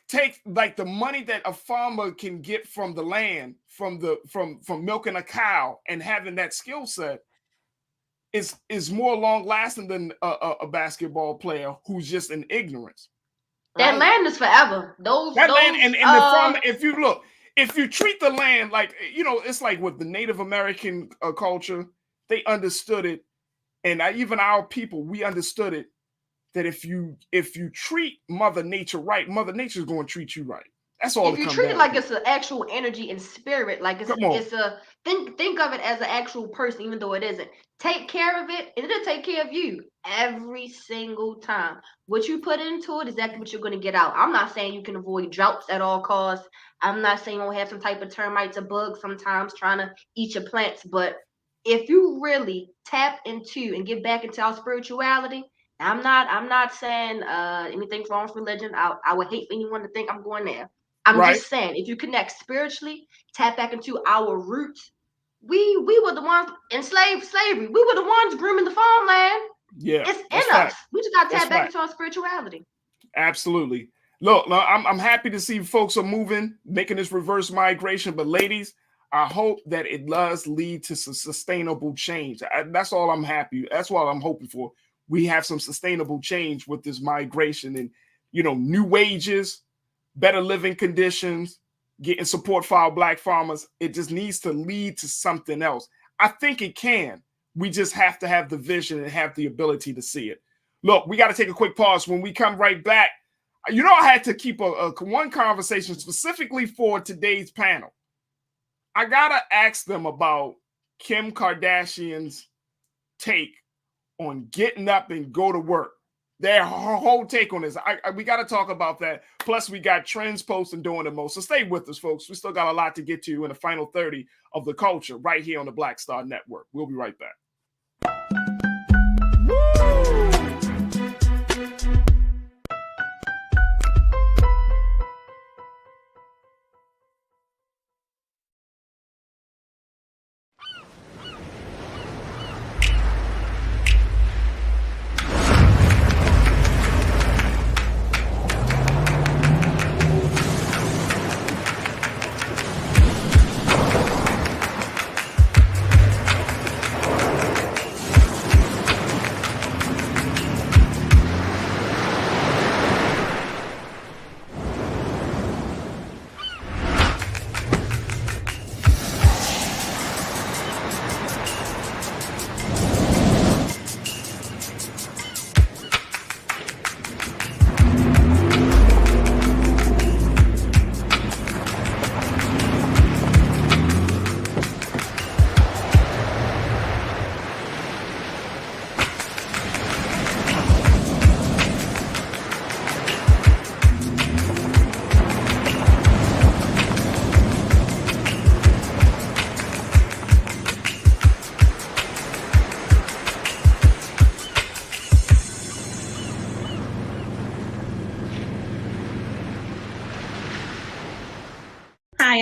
Speaker 1: take like the money that a farmer can get from the land, from milking a cow and having that skill set is more long lasting than a basketball player who's just in ignorance.
Speaker 4: That land is forever.
Speaker 1: Land and the farmer, if you treat the land like, it's like with the Native American culture, they understood it. And even our people, we understood it, that if you treat Mother Nature right, Mother Nature is going to treat you right. That's all.
Speaker 4: If you treat it like it's an actual energy and spirit, like it's a think of it as an actual person, even though it isn't. Take care of it, and it'll take care of you every single time. What you put into it is exactly what you're going to get out. I'm not saying you can avoid droughts at all costs. I'm not saying you'll have some type of termites or bugs sometimes trying to eat your plants. But if you really tap into and get back into our spirituality, I'm not saying anything wrong with religion. I would hate for anyone to think I'm going there. I'm just saying, if you connect spiritually, tap back into our roots. We were the ones in slavery. We were the ones grooming the farmland.
Speaker 1: Yeah,
Speaker 4: it's in us. We just got to tap back into our spirituality.
Speaker 1: Absolutely. Look, I'm happy to see folks are moving, making this reverse migration. But ladies, I hope that it does lead to some sustainable change. That's all I'm happy. That's what I'm hoping for. We have some sustainable change with this migration and, new wages, better living conditions, getting support for our Black farmers. It just needs to lead to something else. I think it can. We just have to have the vision and have the ability to see it. Look, we got to take a quick pause. When we come right back, I had to keep one conversation specifically for today's panel. I got to ask them about Kim Kardashian's take on getting up and go to work. Their whole take on this. We got to talk about that. Plus, we got trends, posts, and doing the most. So stay with us, folks. We still got a lot to get to in the final 30 of the culture right here on the Black Star Network. We'll be right back.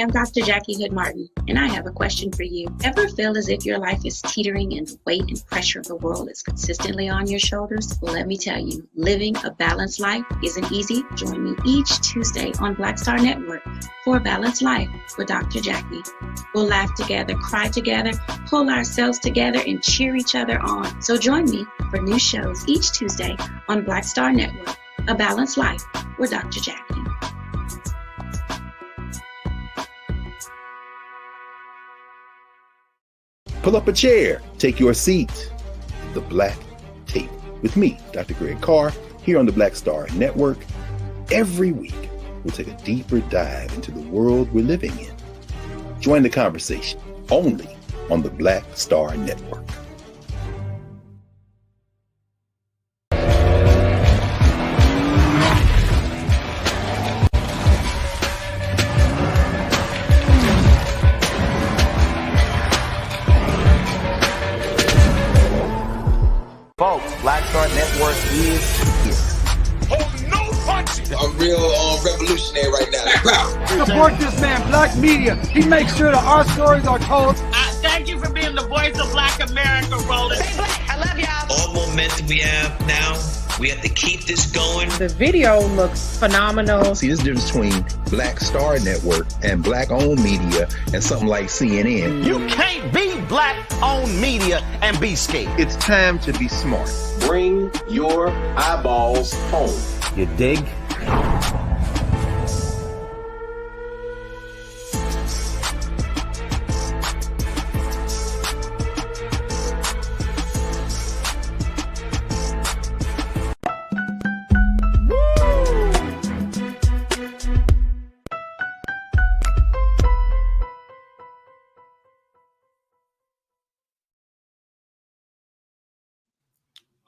Speaker 7: I'm Dr. Jackie Hood Martin, and I have a question for you. Ever feel as if your life is teetering and the weight and pressure of the world is consistently on your shoulders? Well, let me tell you, living a balanced life isn't easy. Join me each Tuesday on Black Star Network for A Balanced Life with Dr. Jackie. We'll laugh together, cry together, pull ourselves together, and cheer each other on. So join me for new shows each Tuesday on Black Star Network, A Balanced Life with Dr. Jackie.
Speaker 6: Pull up a chair, take your seat. The Black Tape with me, Dr. Greg Carr, here on the Black Star Network. Every week, we'll take a deeper dive into the world we're living in. Join the conversation only on the Black Star Network.
Speaker 8: Folks, Black Star Network is here.
Speaker 10: Oh, no punches! I'm real revolutionary right now.
Speaker 11: Support this man, Black Media. He makes sure that our stories are told.
Speaker 12: Thank you for being the voice of Black America, Roland.
Speaker 9: Stay black. I love y'all.
Speaker 14: All momentum we have now, we have to keep this going.
Speaker 15: The video looks phenomenal.
Speaker 6: See, there's a difference between Black Star Network and Black-owned media and something like CNN.
Speaker 8: You can't be Black-owned media and be scared.
Speaker 6: It's time to be smart.
Speaker 10: Bring your eyeballs home.
Speaker 8: You dig?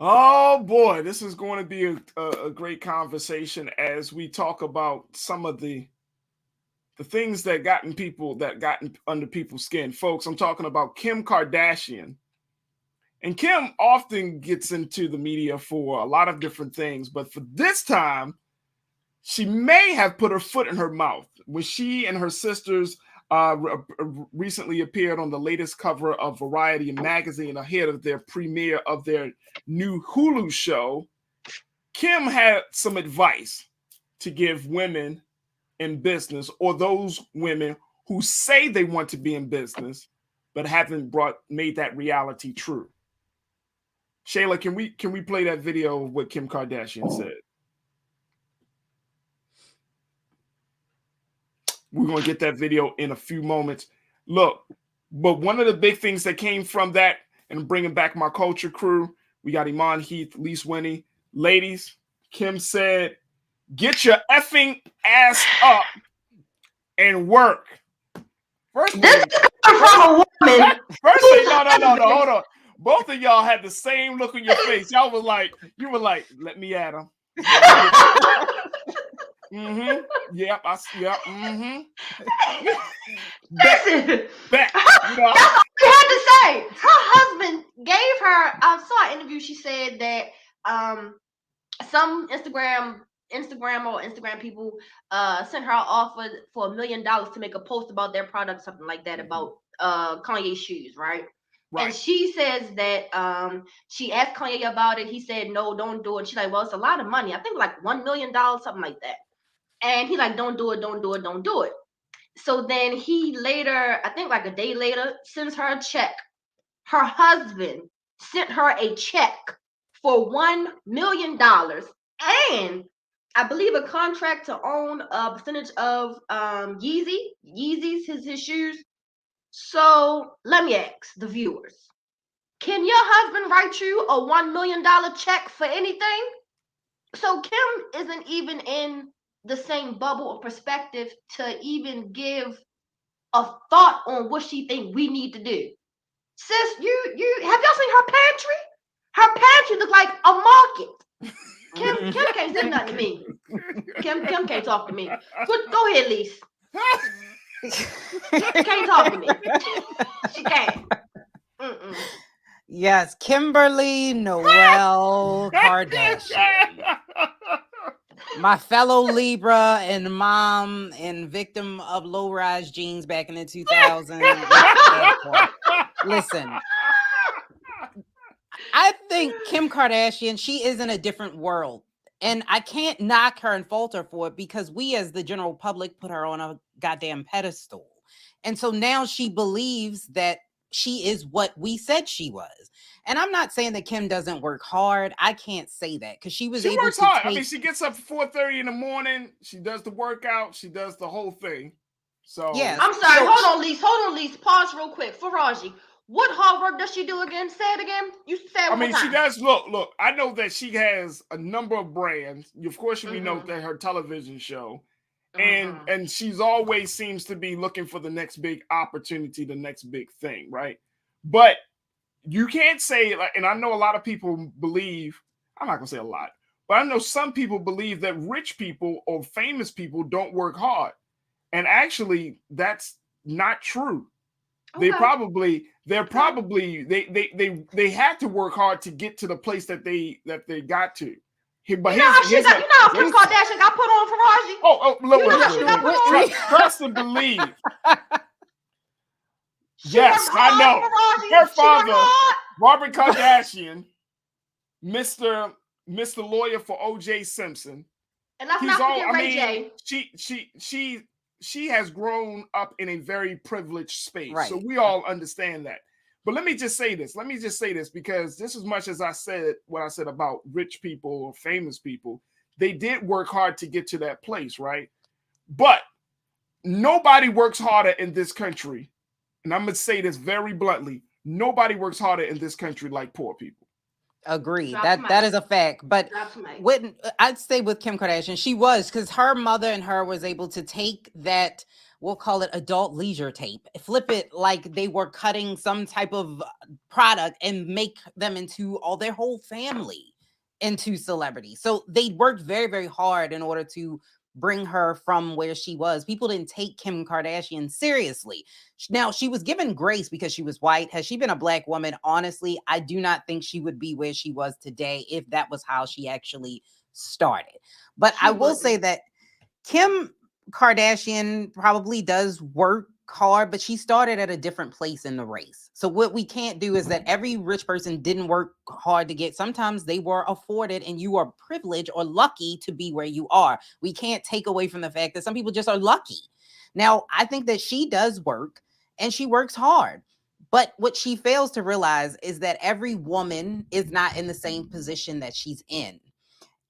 Speaker 1: Oh boy, this is going to be a great conversation as we talk about some of the things that gotten under people's skin. Folks, I'm talking about Kim Kardashian. And Kim often gets into the media for a lot of different things, but for this time, she may have put her foot in her mouth when she and her sisters recently appeared on the latest cover of Variety magazine ahead of their premiere of their new Hulu show. Kim had some advice to give women in business, or those women who say they want to be in business but haven't made that reality true. Shayla, can we play that video of what Kim Kardashian said? We're going to get that video in a few moments. Look, but one of the big things that came from that, and bringing back my culture crew, we got Iman Heath, Lise Winnie. Ladies, Kim said, get your effing ass up and work. First
Speaker 4: This is coming from a woman.
Speaker 1: First thing, no, hold on. Both of y'all had the same look on your face. You were like, let me at him. Mm-hmm. Yep. Mm-hmm.
Speaker 4: Listen.
Speaker 1: Back.
Speaker 4: That's all she had to say. Her husband gave her. I saw an interview. She said that some Instagram people sent her an offer for $1 million to make a post about their product, something like that, about Kanye shoes, right? Right. And she says that she asked Kanye about it. He said, no, don't do it. She's like, well, it's a lot of money. I think like $1 million, something like that. And he like, don't do it. So then he later, I think like a day later, sends her a check. Her husband sent her a check for $1 million and I believe a contract to own a percentage of Yeezys, his shoes. So let me ask the viewers, can your husband write you a $1 million check for anything? So Kim isn't even in the same bubble of perspective to even give a thought on what she think we need to do. Sis, you have y'all seen her pantry? Her pantry looks like a market. Kim can't say nothing to me. Kim can't talk to me. Go ahead, Lise. She can't talk to me. She can't. Mm-mm.
Speaker 3: Yes, Kimberly Noel Kardashian. My fellow Libra and mom and victim of low-rise jeans back in the 2000s. Listen, I think Kim Kardashian, she is in a different world. And I can't knock her and fault her for it because we as the general public put her on a goddamn pedestal. And so now she believes that she is what we said she was. And I'm not saying that Kim doesn't work hard. I can't say that because she was able
Speaker 1: works
Speaker 3: to
Speaker 1: hard.
Speaker 3: take...
Speaker 1: I mean, she gets up 4:30 in the morning. She does the workout. She does the whole thing. So
Speaker 3: yes.
Speaker 4: I'm sorry. Hold on, Lise. Pause real quick. Farajii, what hard work does she do again? Say it again. You said.
Speaker 1: I mean, she does. Look. I know that she has a number of brands. Of course, we know that her television show, and she's always seems to be looking for the next big opportunity, the next big thing, right? But you can't say, like, and I know a lot of people believe. I'm not gonna say a lot, but I know some people believe that rich people or famous people don't work hard, and actually, that's not true. Okay. They had to work hard to get to the place that they got to. But
Speaker 4: Kim Kardashian got put on Farajii.
Speaker 1: Look, trust and believe. Yes, I know. Her father, Robert Kardashian, Mr. Lawyer for O.J. Simpson.
Speaker 4: And let's not forget Ray J.
Speaker 1: She has grown up in a very privileged space.
Speaker 3: Right.
Speaker 1: So we all understand that. But let me just say this. Because just as much as I said what I said about rich people or famous people, they did work hard to get to that place, right? But nobody works harder in this country. And I'm going to say this very bluntly. Nobody works harder in this country like poor people.
Speaker 3: Agree. That is a fact. But when I'd say with Kim Kardashian, she was, because her mother and her was able to take that, we'll call it adult leisure tape, flip it like they were cutting some type of product and make them into their whole family into celebrity. So they worked very, very hard in order to bring her from where she was. People didn't take Kim Kardashian seriously. Now, she was given grace because she was white. Has she been a black woman? Honestly, I do not think she would be where she was today if that was how she actually started. But I will say that Kim Kardashian probably does work hard, but she started at a different place in the race. So what we can't do is that every rich person didn't work hard to get. Sometimes they were afforded and you are privileged or lucky to be where you are. We can't take away from the fact that some people just are lucky. Now, I think that she does work and she works hard. But what she fails to realize is that every woman is not in the same position that she's in.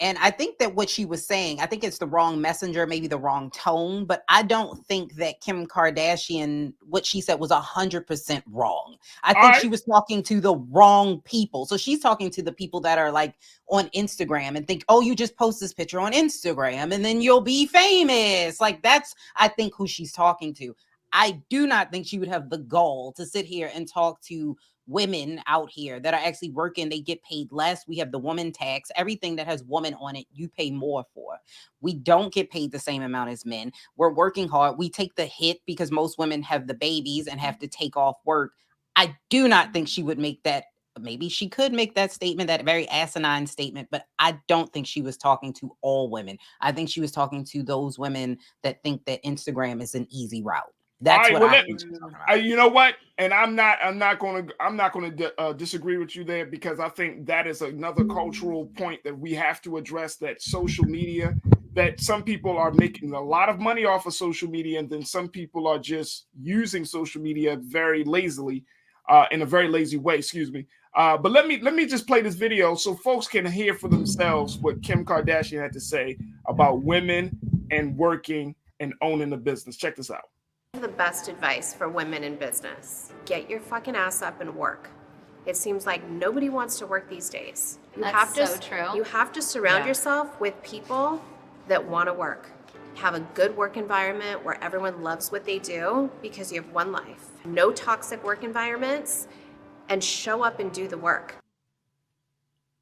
Speaker 3: And I think that what she was saying, I think it's the wrong messenger, maybe the wrong tone, but I don't think that Kim Kardashian, what she said was 100% wrong. I think she was talking to the wrong people. So she's talking to the people that are like on Instagram and think, oh, you just post this picture on Instagram and then you'll be famous. Like that's, I think, who she's talking to. I do not think she would have the gall to sit here and talk to women out here that are actually working. They get paid less. We have the woman tax. Everything that has woman on it, you pay more for. We don't get paid the same amount as men. We're working hard. We take the hit because most women have the babies and have to take off work. I do not think she would make that. Maybe she could make that statement, that very asinine statement, but I don't think she was talking to all women. I think she was talking to those women that think that Instagram is an easy route. That's what I think.
Speaker 1: You know what? And I'm not going to disagree with you there, because I think that is another cultural point that we have to address, that social media, that some people are making a lot of money off of social media, and then some people are just using social media very lazily, in a very lazy way, excuse me. But let me just play this video so folks can hear for themselves what Kim Kardashian had to say about women and working and owning a business. Check this out.
Speaker 9: The best advice for women in business: get your fucking ass up and work. It seems like nobody wants to work these days. You have to surround yourself with people that want to work. Have a good work environment where everyone loves what they do, because you have one life. No toxic work environments, and show up and do the work.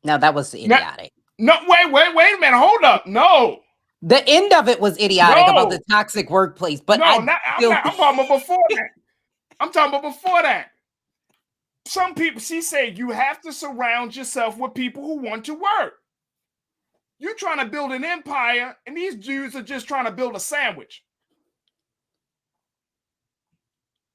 Speaker 3: Now that was idiotic.
Speaker 1: No, wait a minute. Hold up. No.
Speaker 3: The end of it was idiotic about the toxic workplace, but I'm talking
Speaker 1: about before that. I'm talking about before that. Some people, she said, you have to surround yourself with people who want to work. You're trying to build an empire, and these dudes are just trying to build a sandwich.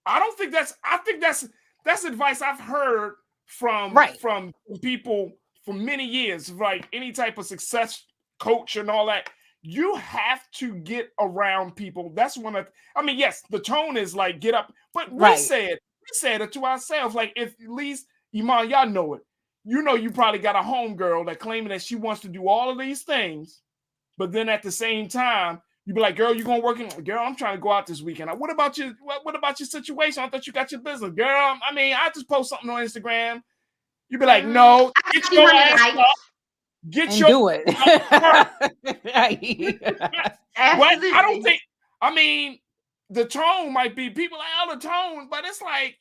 Speaker 1: I think that's advice I've heard from people for many years, like any type of success coach and all that. You have to get around people. That's one of, I mean, yes, the tone is like get up, but we said it to ourselves. Like, if at least Iman, y'all know it. You know, you probably got a homegirl that claiming that she wants to do all of these things, but then at the same time, you be like, girl, you gonna work in? Girl, I'm trying to go out this weekend. What about you? What about your situation? I thought you got your business, girl. I mean, I just post something on Instagram. You be like, no, get your ass up. Get your
Speaker 3: do it.
Speaker 1: But I don't think. I mean, the tone might be people like, oh, the tone, but it's like,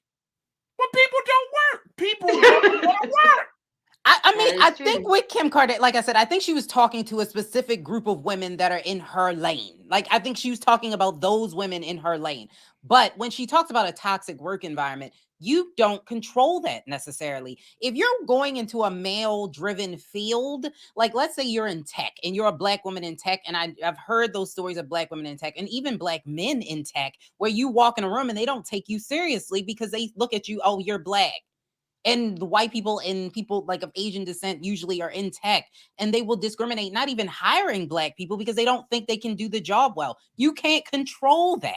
Speaker 1: well, people don't work. People don't want to work.
Speaker 3: I mean, I think with Kim Kardashian, like I said, I think she was talking to a specific group of women that are in her lane. Like, I think she was talking about those women in her lane. But when she talks about a toxic work environment, you don't control that necessarily. If you're going into a male-driven field, like let's say you're in tech and you're a Black woman in tech, and I've heard those stories of Black women in tech and even Black men in tech where you walk in a room and they don't take you seriously because they look at you, oh, you're Black. And the white people and people like of Asian descent usually are in tech, and they will discriminate, not even hiring Black people because they don't think they can do the job well. You can't control that.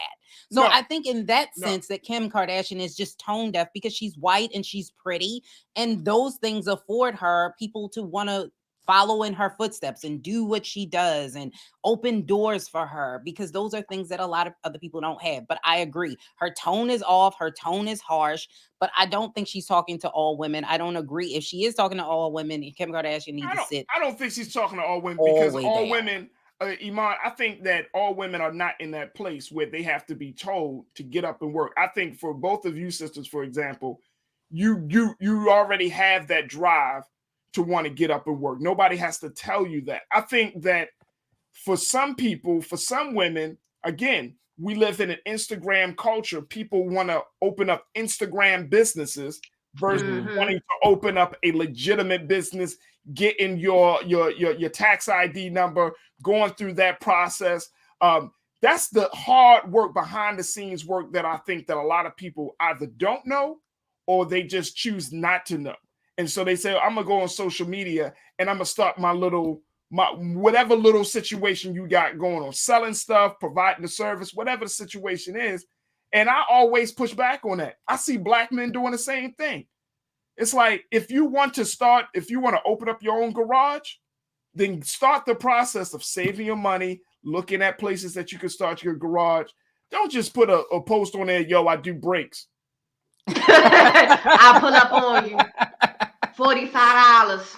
Speaker 3: So I think in that sense that Kim Kardashian is just tone deaf because she's white and she's pretty, and those things afford her people to want to follow in her footsteps and do what she does and open doors for her, because those are things that a lot of other people don't have. But I agree, her tone is off, her tone is harsh, but I don't think she's talking to all women. I don't agree. If she is talking to all women, Kim Kardashian needs to sit.
Speaker 1: I don't think she's talking to all women because all women, Iman, I think that all women are not in that place where they have to be told to get up and work. I think for both of you sisters, for example, you already have that drive to want to get up and work. Nobody has to tell you that. I think that for some people, for some women, again, we live in an Instagram culture. People want to open up Instagram businesses versus wanting to open up a legitimate business, getting your tax ID number, going through that process. That's the hard work, behind the scenes work that I think that a lot of people either don't know or they just choose not to know. And so they say, I'm gonna go on social media and I'm gonna start my whatever little situation you got going on, selling stuff, providing the service, whatever the situation is. And I always push back on that. I see Black men doing the same thing. It's like, if you want to open up your own garage, then start the process of saving your money, looking at places that you can start your garage. Don't just put a post on there, yo, I do brakes.
Speaker 4: I'll pull up on you. $45.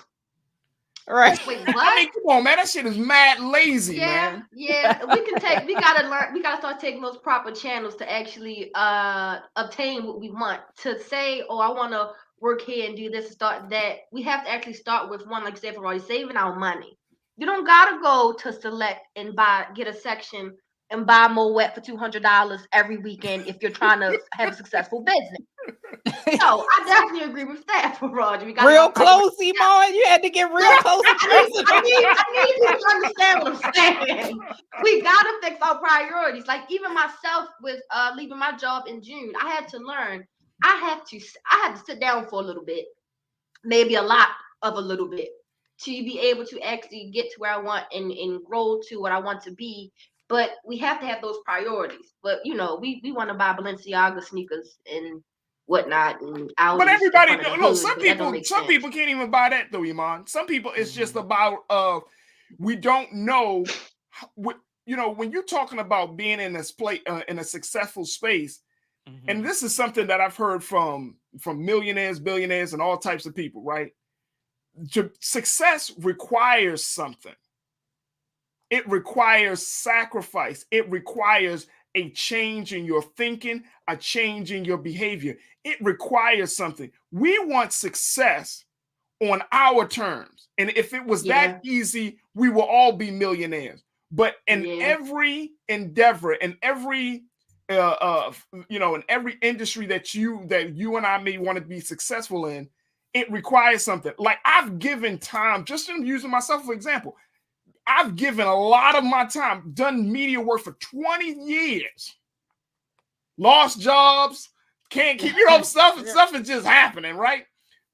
Speaker 3: Right.
Speaker 4: Wait, what?
Speaker 1: I mean, come on, man. That shit is mad lazy, man.
Speaker 4: Yeah. We gotta start taking those proper channels to actually obtain what we want. To say, oh, I want to work here and do this and start that. We have to actually start with one, like you said, Farajii, saving our money. You don't gotta go to Select and get a section and buy more wet for $200 every weekend if you're trying to have a successful business. No, I definitely agree with that, Farajii.
Speaker 3: Real close, Iman. You had to get real close.
Speaker 4: I need you to understand what I'm saying. We gotta fix our priorities. Like, even myself with leaving my job in June, I had to learn. I had to sit down for a little bit, maybe a little bit, to be able to actually get to where I want and grow to what I want to be. But we have to have those priorities. But we want to buy Balenciaga sneakers and whatnot, and
Speaker 1: but everybody, no, some people can't even buy that though, Iman. Some people, it's just about we don't know what, when you're talking about being in this place in a successful space, and this is something that I've heard from millionaires, billionaires, and all types of people, right? Success requires something. It requires sacrifice. It requires a change in your thinking, a change in your behavior. It requires something. We want success on our terms. And if it was that easy, we will all be millionaires. But in every endeavor, in every in every industry that you and I may want to be successful in, it requires something. Like, I've given time, just in using myself for example. I've given a lot of my time, done media work for 20 years, lost jobs, can't keep, stuff is just happening, right?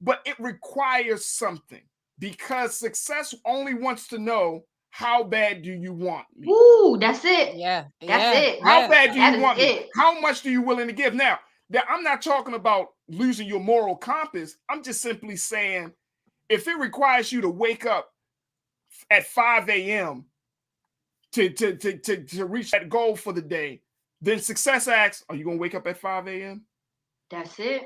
Speaker 1: But it requires something, because success only wants to know, how bad do you want me?
Speaker 4: Ooh, that's it.
Speaker 3: Yeah.
Speaker 4: That's it.
Speaker 1: How bad do
Speaker 4: That
Speaker 1: you want me?
Speaker 4: it.
Speaker 1: How much do you willing to give? Now, I'm not talking about losing your moral compass. I'm just simply saying, if it requires you to wake up at 5 a.m. to reach that goal for the day, then success asks, are you going to wake up at 5 a.m.?
Speaker 4: That's it.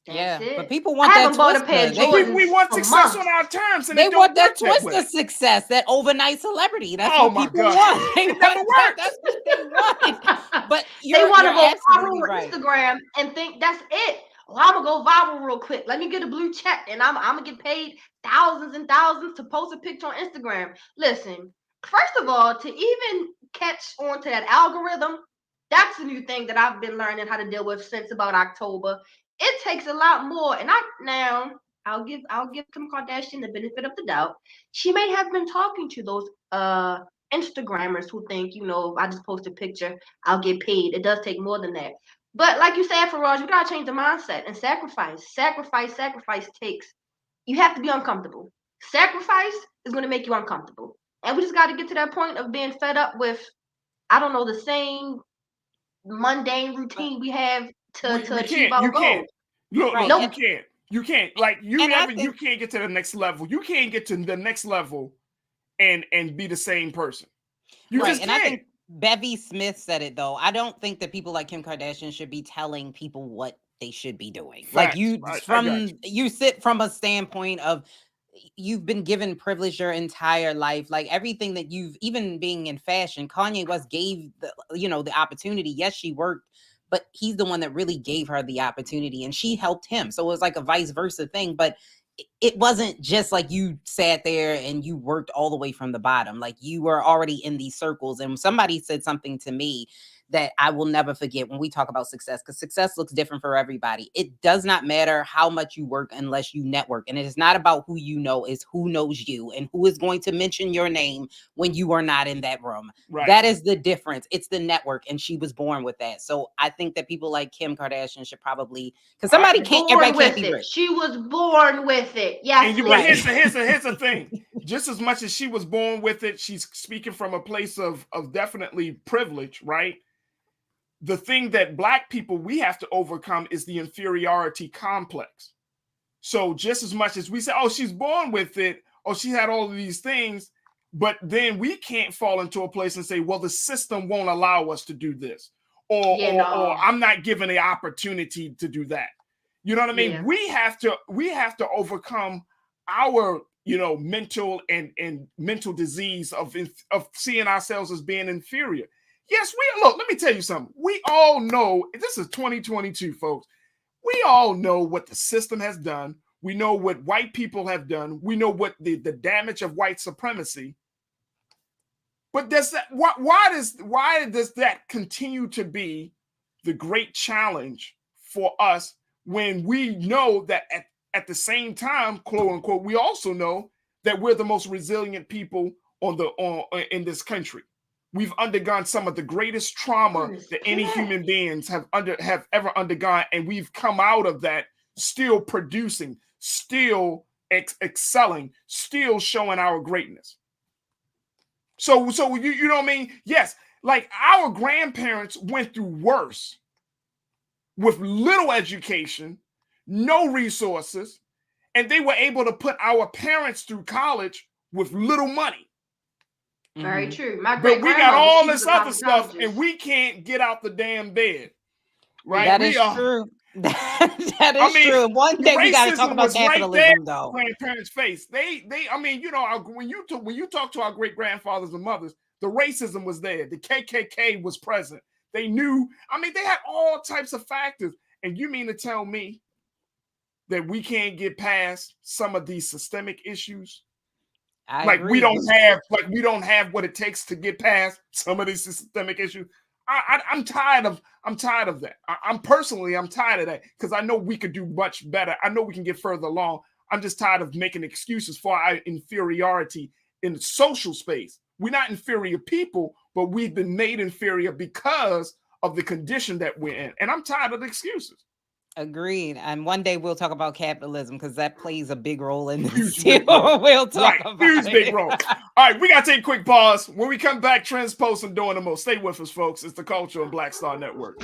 Speaker 3: That's it.
Speaker 4: But
Speaker 3: people want that twist.
Speaker 1: We want success on our terms, and
Speaker 3: they want that
Speaker 1: twist
Speaker 3: of success, that overnight celebrity. That's
Speaker 1: what
Speaker 3: people want.
Speaker 1: It never works.
Speaker 3: That's what they want. But
Speaker 4: they want to go viral
Speaker 3: on
Speaker 4: Instagram and think that's it. Oh, I'm gonna go viral real quick. Let me get a blue check, and I'm gonna get paid thousands and thousands to post a picture on Instagram. Listen, first of all, to even catch on to that algorithm, that's a new thing that I've been learning how to deal with since about October. It takes a lot more, and I'll give Kim Kardashian the benefit of the doubt. She may have been talking to those Instagrammers who think, if I just post a picture, I'll get paid. It does take more than that. But like you said, Farajii, we gotta change the mindset and sacrifice. Sacrifice takes. You have to be uncomfortable. Sacrifice is going to make you uncomfortable, and we just got to get to that point of being fed up with, I don't know, the same mundane routine we have to achieve our goals.
Speaker 1: Look, you can't. Like you can't get to the next level. You can't get to the next level and be the same person. You just can't.
Speaker 3: I think Bevy Smith said it though. I don't think that people like Kim Kardashian should be telling people what they should be doing.
Speaker 1: Facts.
Speaker 3: Like you sit from a standpoint of, you've been given privilege your entire life. Like everything that you've, even being in fashion, Kanye West gave the opportunity. Yes, she worked, but he's the one that really gave her the opportunity, and she helped him. So it was like a vice versa thing. But it wasn't just like you sat there and you worked all the way from the bottom. Like you were already in these circles. And somebody said something to me that I will never forget when we talk about success, because success looks different for everybody. It does not matter how much you work unless you network. And it is not about who you know, it's who knows you and who is going to mention your name when you are not in that room.
Speaker 1: Right.
Speaker 3: That is the difference. It's the network. And she was born with that. So I think that people like Kim Kardashian should probably, because everybody can't be rich.
Speaker 4: She was born with it. Yes.
Speaker 1: Here's the thing. Just as much as she was born with it, she's speaking from a place of definitely privilege, right? The thing that Black people, we have to overcome is the inferiority complex. So just as much as we say, oh, she's born with it, or she had all of these things, but then we can't fall into a place and say, well, the system won't allow us to do this, or I'm not given the opportunity to do that. You know what I mean? Yeah. We have to overcome our mental and mental disease of seeing ourselves as being inferior. Yes, let me tell you something. We all know, this is 2022, folks. We all know what the system has done. We know what white people have done. We know what the damage of white supremacy. But why does that continue to be the great challenge for us when we know that at the same time, quote unquote, we also know that we're the most resilient people in this country? We've undergone some of the greatest trauma that any human beings have ever undergone, and we've come out of that still producing, still excelling, still showing our greatness. So you know what I mean? Yes, like our grandparents went through worse with little education, no resources, and they were able to put our parents through college with little money.
Speaker 4: Very true.
Speaker 1: But we got all this other stuff, and we can't get out the damn bed. Right?
Speaker 3: That is true. That is true. One day we got to talk about capitalism, though.
Speaker 1: Grandparents' face. When you talk to our great grandfathers and mothers, the racism was there. The KKK was present. They knew. They had all types of factors. And you mean to tell me that we can't get past some of these systemic issues? We don't have what it takes to get past some of these systemic issues. I'm tired of that. I'm tired of that, because I know we could do much better. I know we can get further along. I'm just tired of making excuses for our inferiority in the social space. We're not inferior people, but we've been made inferior because of the condition that we're in. And I'm tired of the excuses.
Speaker 3: Agreed. And one day we'll talk about capitalism because that plays a big role in this
Speaker 1: Huge
Speaker 3: too.
Speaker 1: big role.
Speaker 3: We'll talk
Speaker 1: Right.
Speaker 3: about
Speaker 1: Huge
Speaker 3: it.
Speaker 1: big role. All right, we got to take a quick pause. When we come back, Trends Post and Doing the Most. Stay with us, folks. It's the Culture on Black Star Network.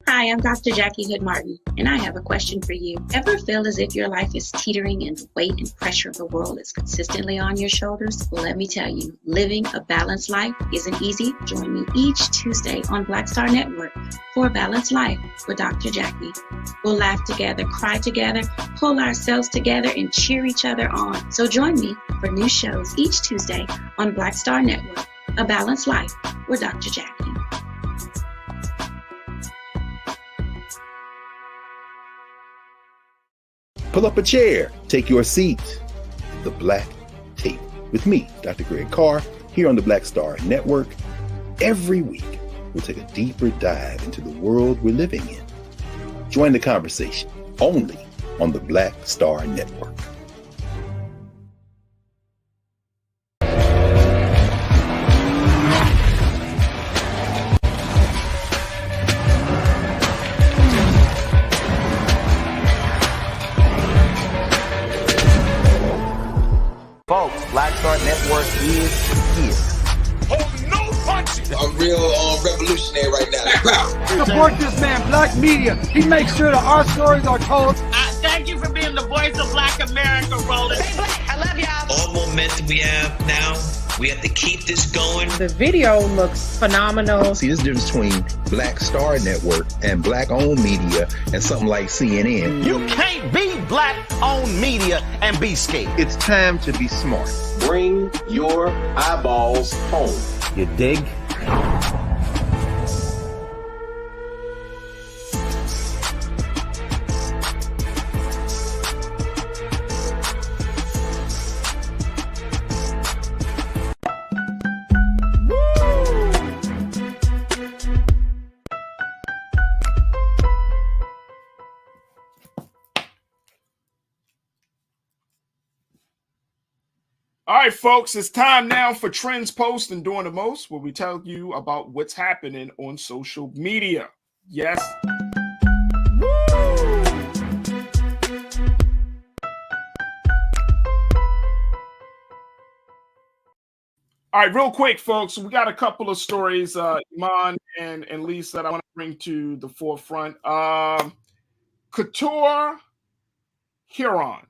Speaker 7: Hi, I'm Dr. Jackie Hood Martin, and I have a question for you. Ever feel as if your life is teetering and the weight and pressure of the world is consistently on your shoulders? Well, let me tell you, living a balanced life isn't easy. Join me each Tuesday on Black Star Network for a Balanced Life with Dr. Jackie. We'll laugh together, cry together, pull ourselves together, and cheer each other on. So join me for new shows each Tuesday on Black Star Network, A Balanced Life with Dr. Jackie.
Speaker 6: Pull up a chair, take your seat. The Black Tape with me, Dr. Greg Carr, here on the Black Star Network. Every week, we'll take a deeper dive into the world we're living in. Join the conversation only on the Black Star Network.
Speaker 8: Folks, Black Star Network is here.
Speaker 10: Oh, no punches! I'm real revolutionary right now.
Speaker 11: Support this man, Black Media. He makes sure that our stories are told.
Speaker 12: Thank you for being the voice of Black America, Roland.
Speaker 4: Stay black. I love y'all.
Speaker 14: All momentum we have now, we have to keep this going.
Speaker 15: The video looks phenomenal.
Speaker 6: See, this difference between Black Star Network and Black-owned media and something like CNN.
Speaker 12: You can't be Black-owned media and be scared.
Speaker 6: It's time to be smart.
Speaker 8: Bring your eyeballs home.
Speaker 6: You dig?
Speaker 1: All right, folks, it's time now for Trends Post and Doing the Most, where we tell you about what's happening on social media. Yes. All right, real quick, folks, we got a couple of stories, Iman and Lisa, that I want to bring to the forefront. Couture Huron.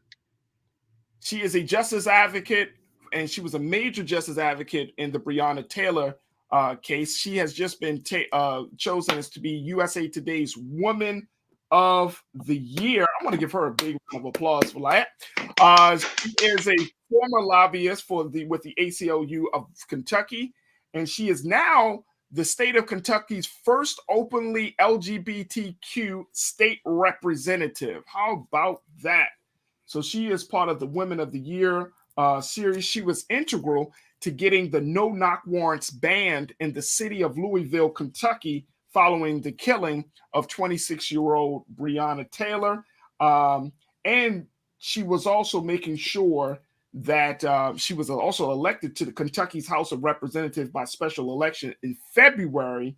Speaker 1: She is a justice advocate, and she was a major justice advocate in the Breonna Taylor case. She has just been chosen as to be USA Today's Woman of the Year. I want to give her a big round of applause for that. She is a former lobbyist with the ACLU of Kentucky, and she is now the state of Kentucky's first openly LGBTQ state representative. How about that? So she is part of the Women of the Year series, she was integral to getting the no-knock warrants banned in the city of Louisville, Kentucky, following the killing of 26-year-old Breonna Taylor. And she was also making sure that she was also elected to the Kentucky's House of Representatives by special election in February,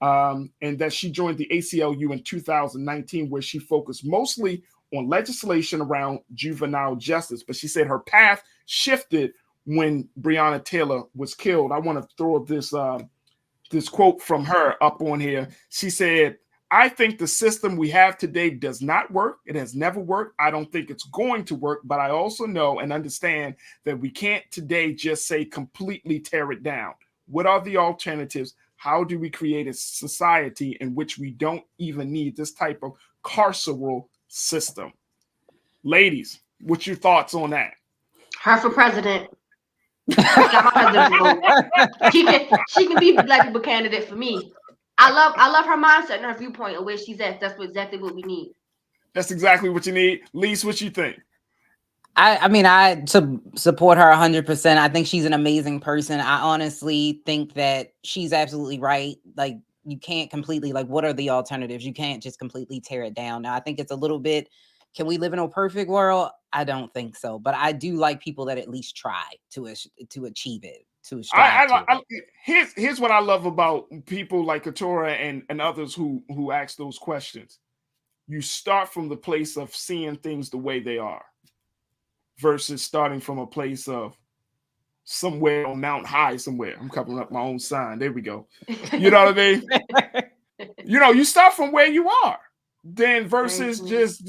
Speaker 1: and that she joined the ACLU in 2019, where she focused mostly on legislation around juvenile justice. But she said her path shifted when Breonna Taylor was killed. I want to throw this quote from her up on here. She said, "I think the system we have today does not work. It has never worked. I don't think it's going to work, but I also know and understand that we can't today just say completely tear it down. What are the alternatives? How do we create a society in which we don't even need this type of carceral system?" Ladies, what's your thoughts on that?
Speaker 4: Her for president. Got my president vote. She can be the Black people candidate for me. I love her mindset and her viewpoint of where she's at. That's exactly what we need.
Speaker 1: That's exactly what you need. Lise, what you think?
Speaker 3: I mean, I support her 100%. I think she's an amazing person. I honestly think that she's absolutely right. Like, you can't completely, like, what are the alternatives? You can't just completely tear it down. Now, I think it's a little bit, can we live in a perfect world? I don't think so. But I do like people that at least try to achieve it.
Speaker 1: Here's what I love about people like Katora and others who ask those questions. You start from the place of seeing things the way they are versus starting from a place of somewhere on Mount High somewhere. I'm covering up my own sign. There we go. You know what I mean? You start from where you are, then versus just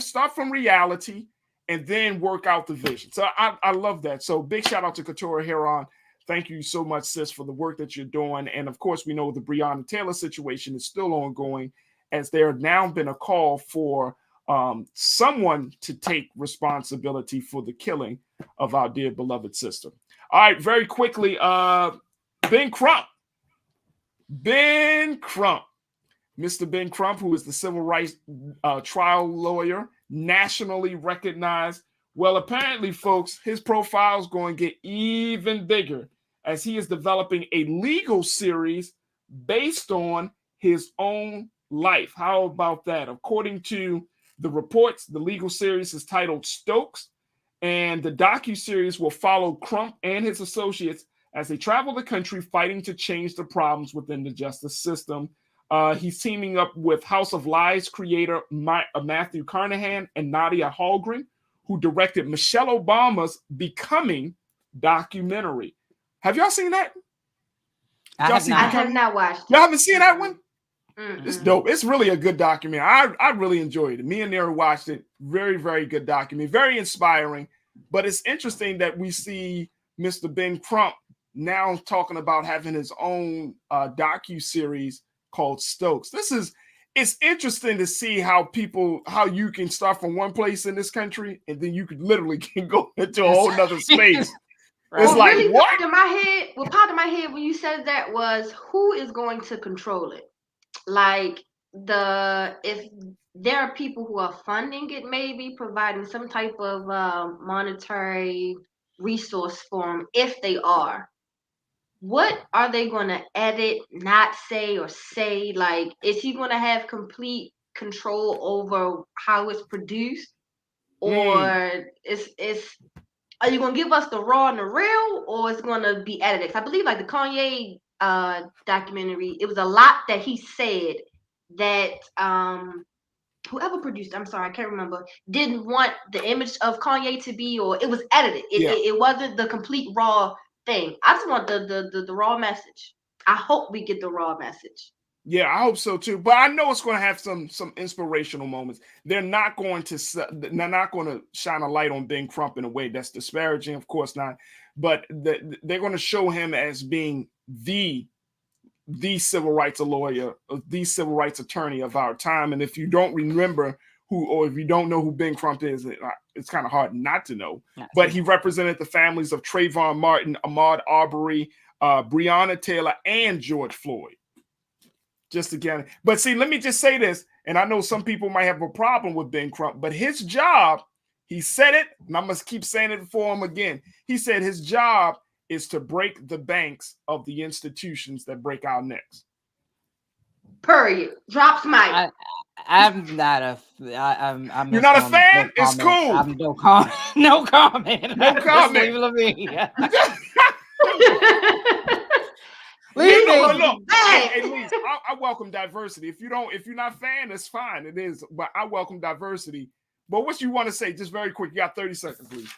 Speaker 1: start from reality and then work out the vision. So I love that. So big shout out to Katora Heron. Thank you so much, sis, for the work that you're doing. And of course, we know the Breonna Taylor situation is still ongoing, as there have now been a call for someone to take responsibility for the killing of our dear beloved sister. All right, very quickly, Ben Crump. Mr. Ben Crump, who is the civil rights trial lawyer, nationally recognized. Well, apparently, folks, his profile is going to get even bigger as he is developing a legal series based on his own life. How about that? According to the reports, the legal series is titled Stokes, and the docuseries will follow Crump and his associates as they travel the country fighting to change the problems within the justice system. He's teaming up with House of Lies creator Matthew Carnahan and Nadia Hallgren, who directed Michelle Obama's Becoming documentary. Have y'all seen that?
Speaker 3: I
Speaker 4: have not watched it.
Speaker 1: Y'all haven't seen that one?
Speaker 4: Mm-mm.
Speaker 1: It's dope. It's really a good documentary. I really enjoyed it. Me and Nara watched it. Very, very good documentary. Very inspiring. But it's interesting that we see Mr. Ben Crump now talking about having his own docu-series called Stokes. It's interesting to see how you can start from one place in this country and then you could literally can go into a whole nother space. It's
Speaker 4: what
Speaker 1: like,
Speaker 4: really
Speaker 1: what?
Speaker 4: popped in my head when you said that was, who is going to control it? Like, if there are people who are funding it, maybe providing some type of monetary resource for them, if they are, what are they going to edit, not say, or say? Like, is he going to have complete control over how it's produced, or are you going to give us the raw and the real, or it's going to be edited? 'Cause I believe, like, the Kanye documentary, it was a lot that he said that whoever produced, I'm sorry, I can't remember, didn't want the image of Kanye to be, or it was edited. It wasn't the complete raw thing. I just want the raw message. I hope we get the raw message.
Speaker 1: Yeah, I hope so too. But I know it's going to have some inspirational moments. They're not going to shine a light on Ben Crump in a way that's disparaging, of course not. But they're going to show him as being the civil rights lawyer, the civil rights attorney of our time. And if you don't remember if you don't know who Ben Crump is, it's kind of hard not to know. But he represented the families of Trayvon Martin, Ahmaud Arbery, Breonna Taylor, and George Floyd. Just again, but see, let me just say this, and I know some people might have a problem with Ben Crump, but his job He said it, and I must keep saying it for him again. He said his job is to break the banks of the institutions that break our necks.
Speaker 4: Period. Drops mic.
Speaker 3: I'm not a. I'm.
Speaker 1: You're not a fan? It's cool.
Speaker 3: I'm no comment. No comment.
Speaker 1: No comment.
Speaker 3: Leave it to me.
Speaker 1: Look. Hey, Lise, I welcome diversity. If you're not a fan, it's fine. It is, but I welcome diversity. But what you want to say, just very quick. You got 30 seconds, please.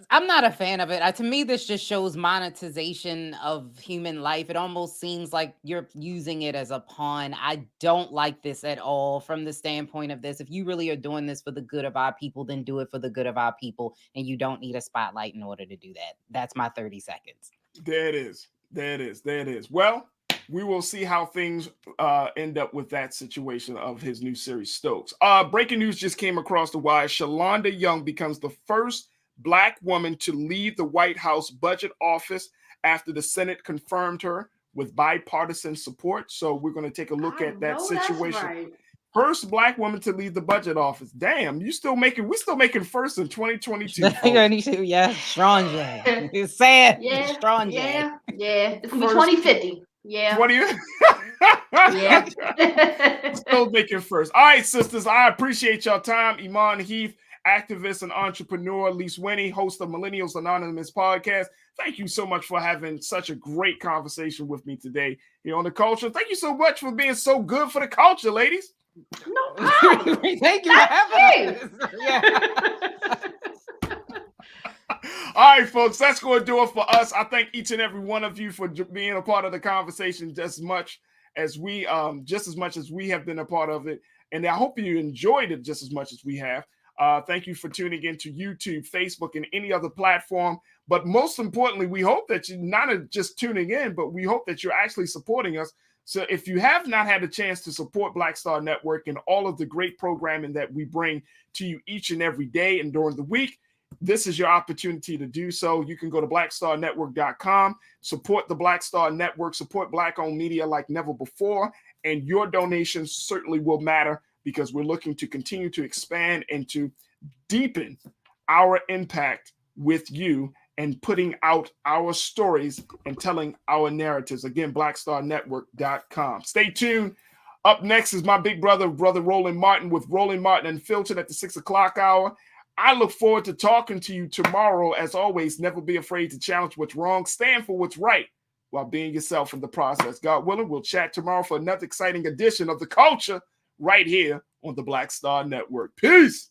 Speaker 3: I'm not a fan of it. To me, this just shows monetization of human life. It almost seems like you're using it as a pawn. I don't like this at all from the standpoint of this. If you really are doing this for the good of our people, then do it for the good of our people. And you don't need a spotlight in order to do that. That's my 30 seconds.
Speaker 1: There it is. Well, we will see how things end up with that situation of his new series, Stokes. Breaking news just came across the wire. Shalonda Young becomes the first Black woman to lead the White House budget office after the Senate confirmed her with bipartisan support. So we're going to take a look at that situation. Right. First Black woman to lead the budget office. Damn, we're still making first in 2022.
Speaker 3: Yeah, strong J. It's sad.
Speaker 4: Yeah,
Speaker 3: strong J.
Speaker 4: Yeah. It's gonna be 2050. Yeah.
Speaker 1: 20. Yeah. Still making first. All right, sisters. I appreciate y'all time. Iman Heath, activist and entrepreneur. Lise Winnie, host of Millennials Anonymous podcast. Thank you so much for having such a great conversation with me today here on The Culture. Thank you so much for being so good for the culture, ladies.
Speaker 4: No problem.
Speaker 3: Thank you for having us. Yeah.
Speaker 1: All right, folks, that's going to do it for us. I thank each and every one of you for being a part of the conversation just as much as we have been a part of it. And I hope you enjoyed it just as much as we have. Thank you for tuning in to YouTube, Facebook, and any other platform. But most importantly, we hope that you're not just tuning in, but we hope that you're actually supporting us. So if you have not had a chance to support Black Star Network and all of the great programming that we bring to you each and every day and during the week, this is your opportunity to do so. You can go to blackstarnetwork.com, support the Black Star Network, support Black-owned media like never before, and your donations certainly will matter because we're looking to continue to expand and to deepen our impact with you and putting out our stories and telling our narratives. Again, blackstarnetwork.com. Stay tuned. Up next is my big brother Roland Martin with Roland Martin Unfiltered at the 6 o'clock hour. I look forward to talking to you tomorrow. As always, never be afraid to challenge what's wrong. Stand for what's right while being yourself in the process. God willing, we'll chat tomorrow for another exciting edition of The Culture right here on the Black Star Network. Peace.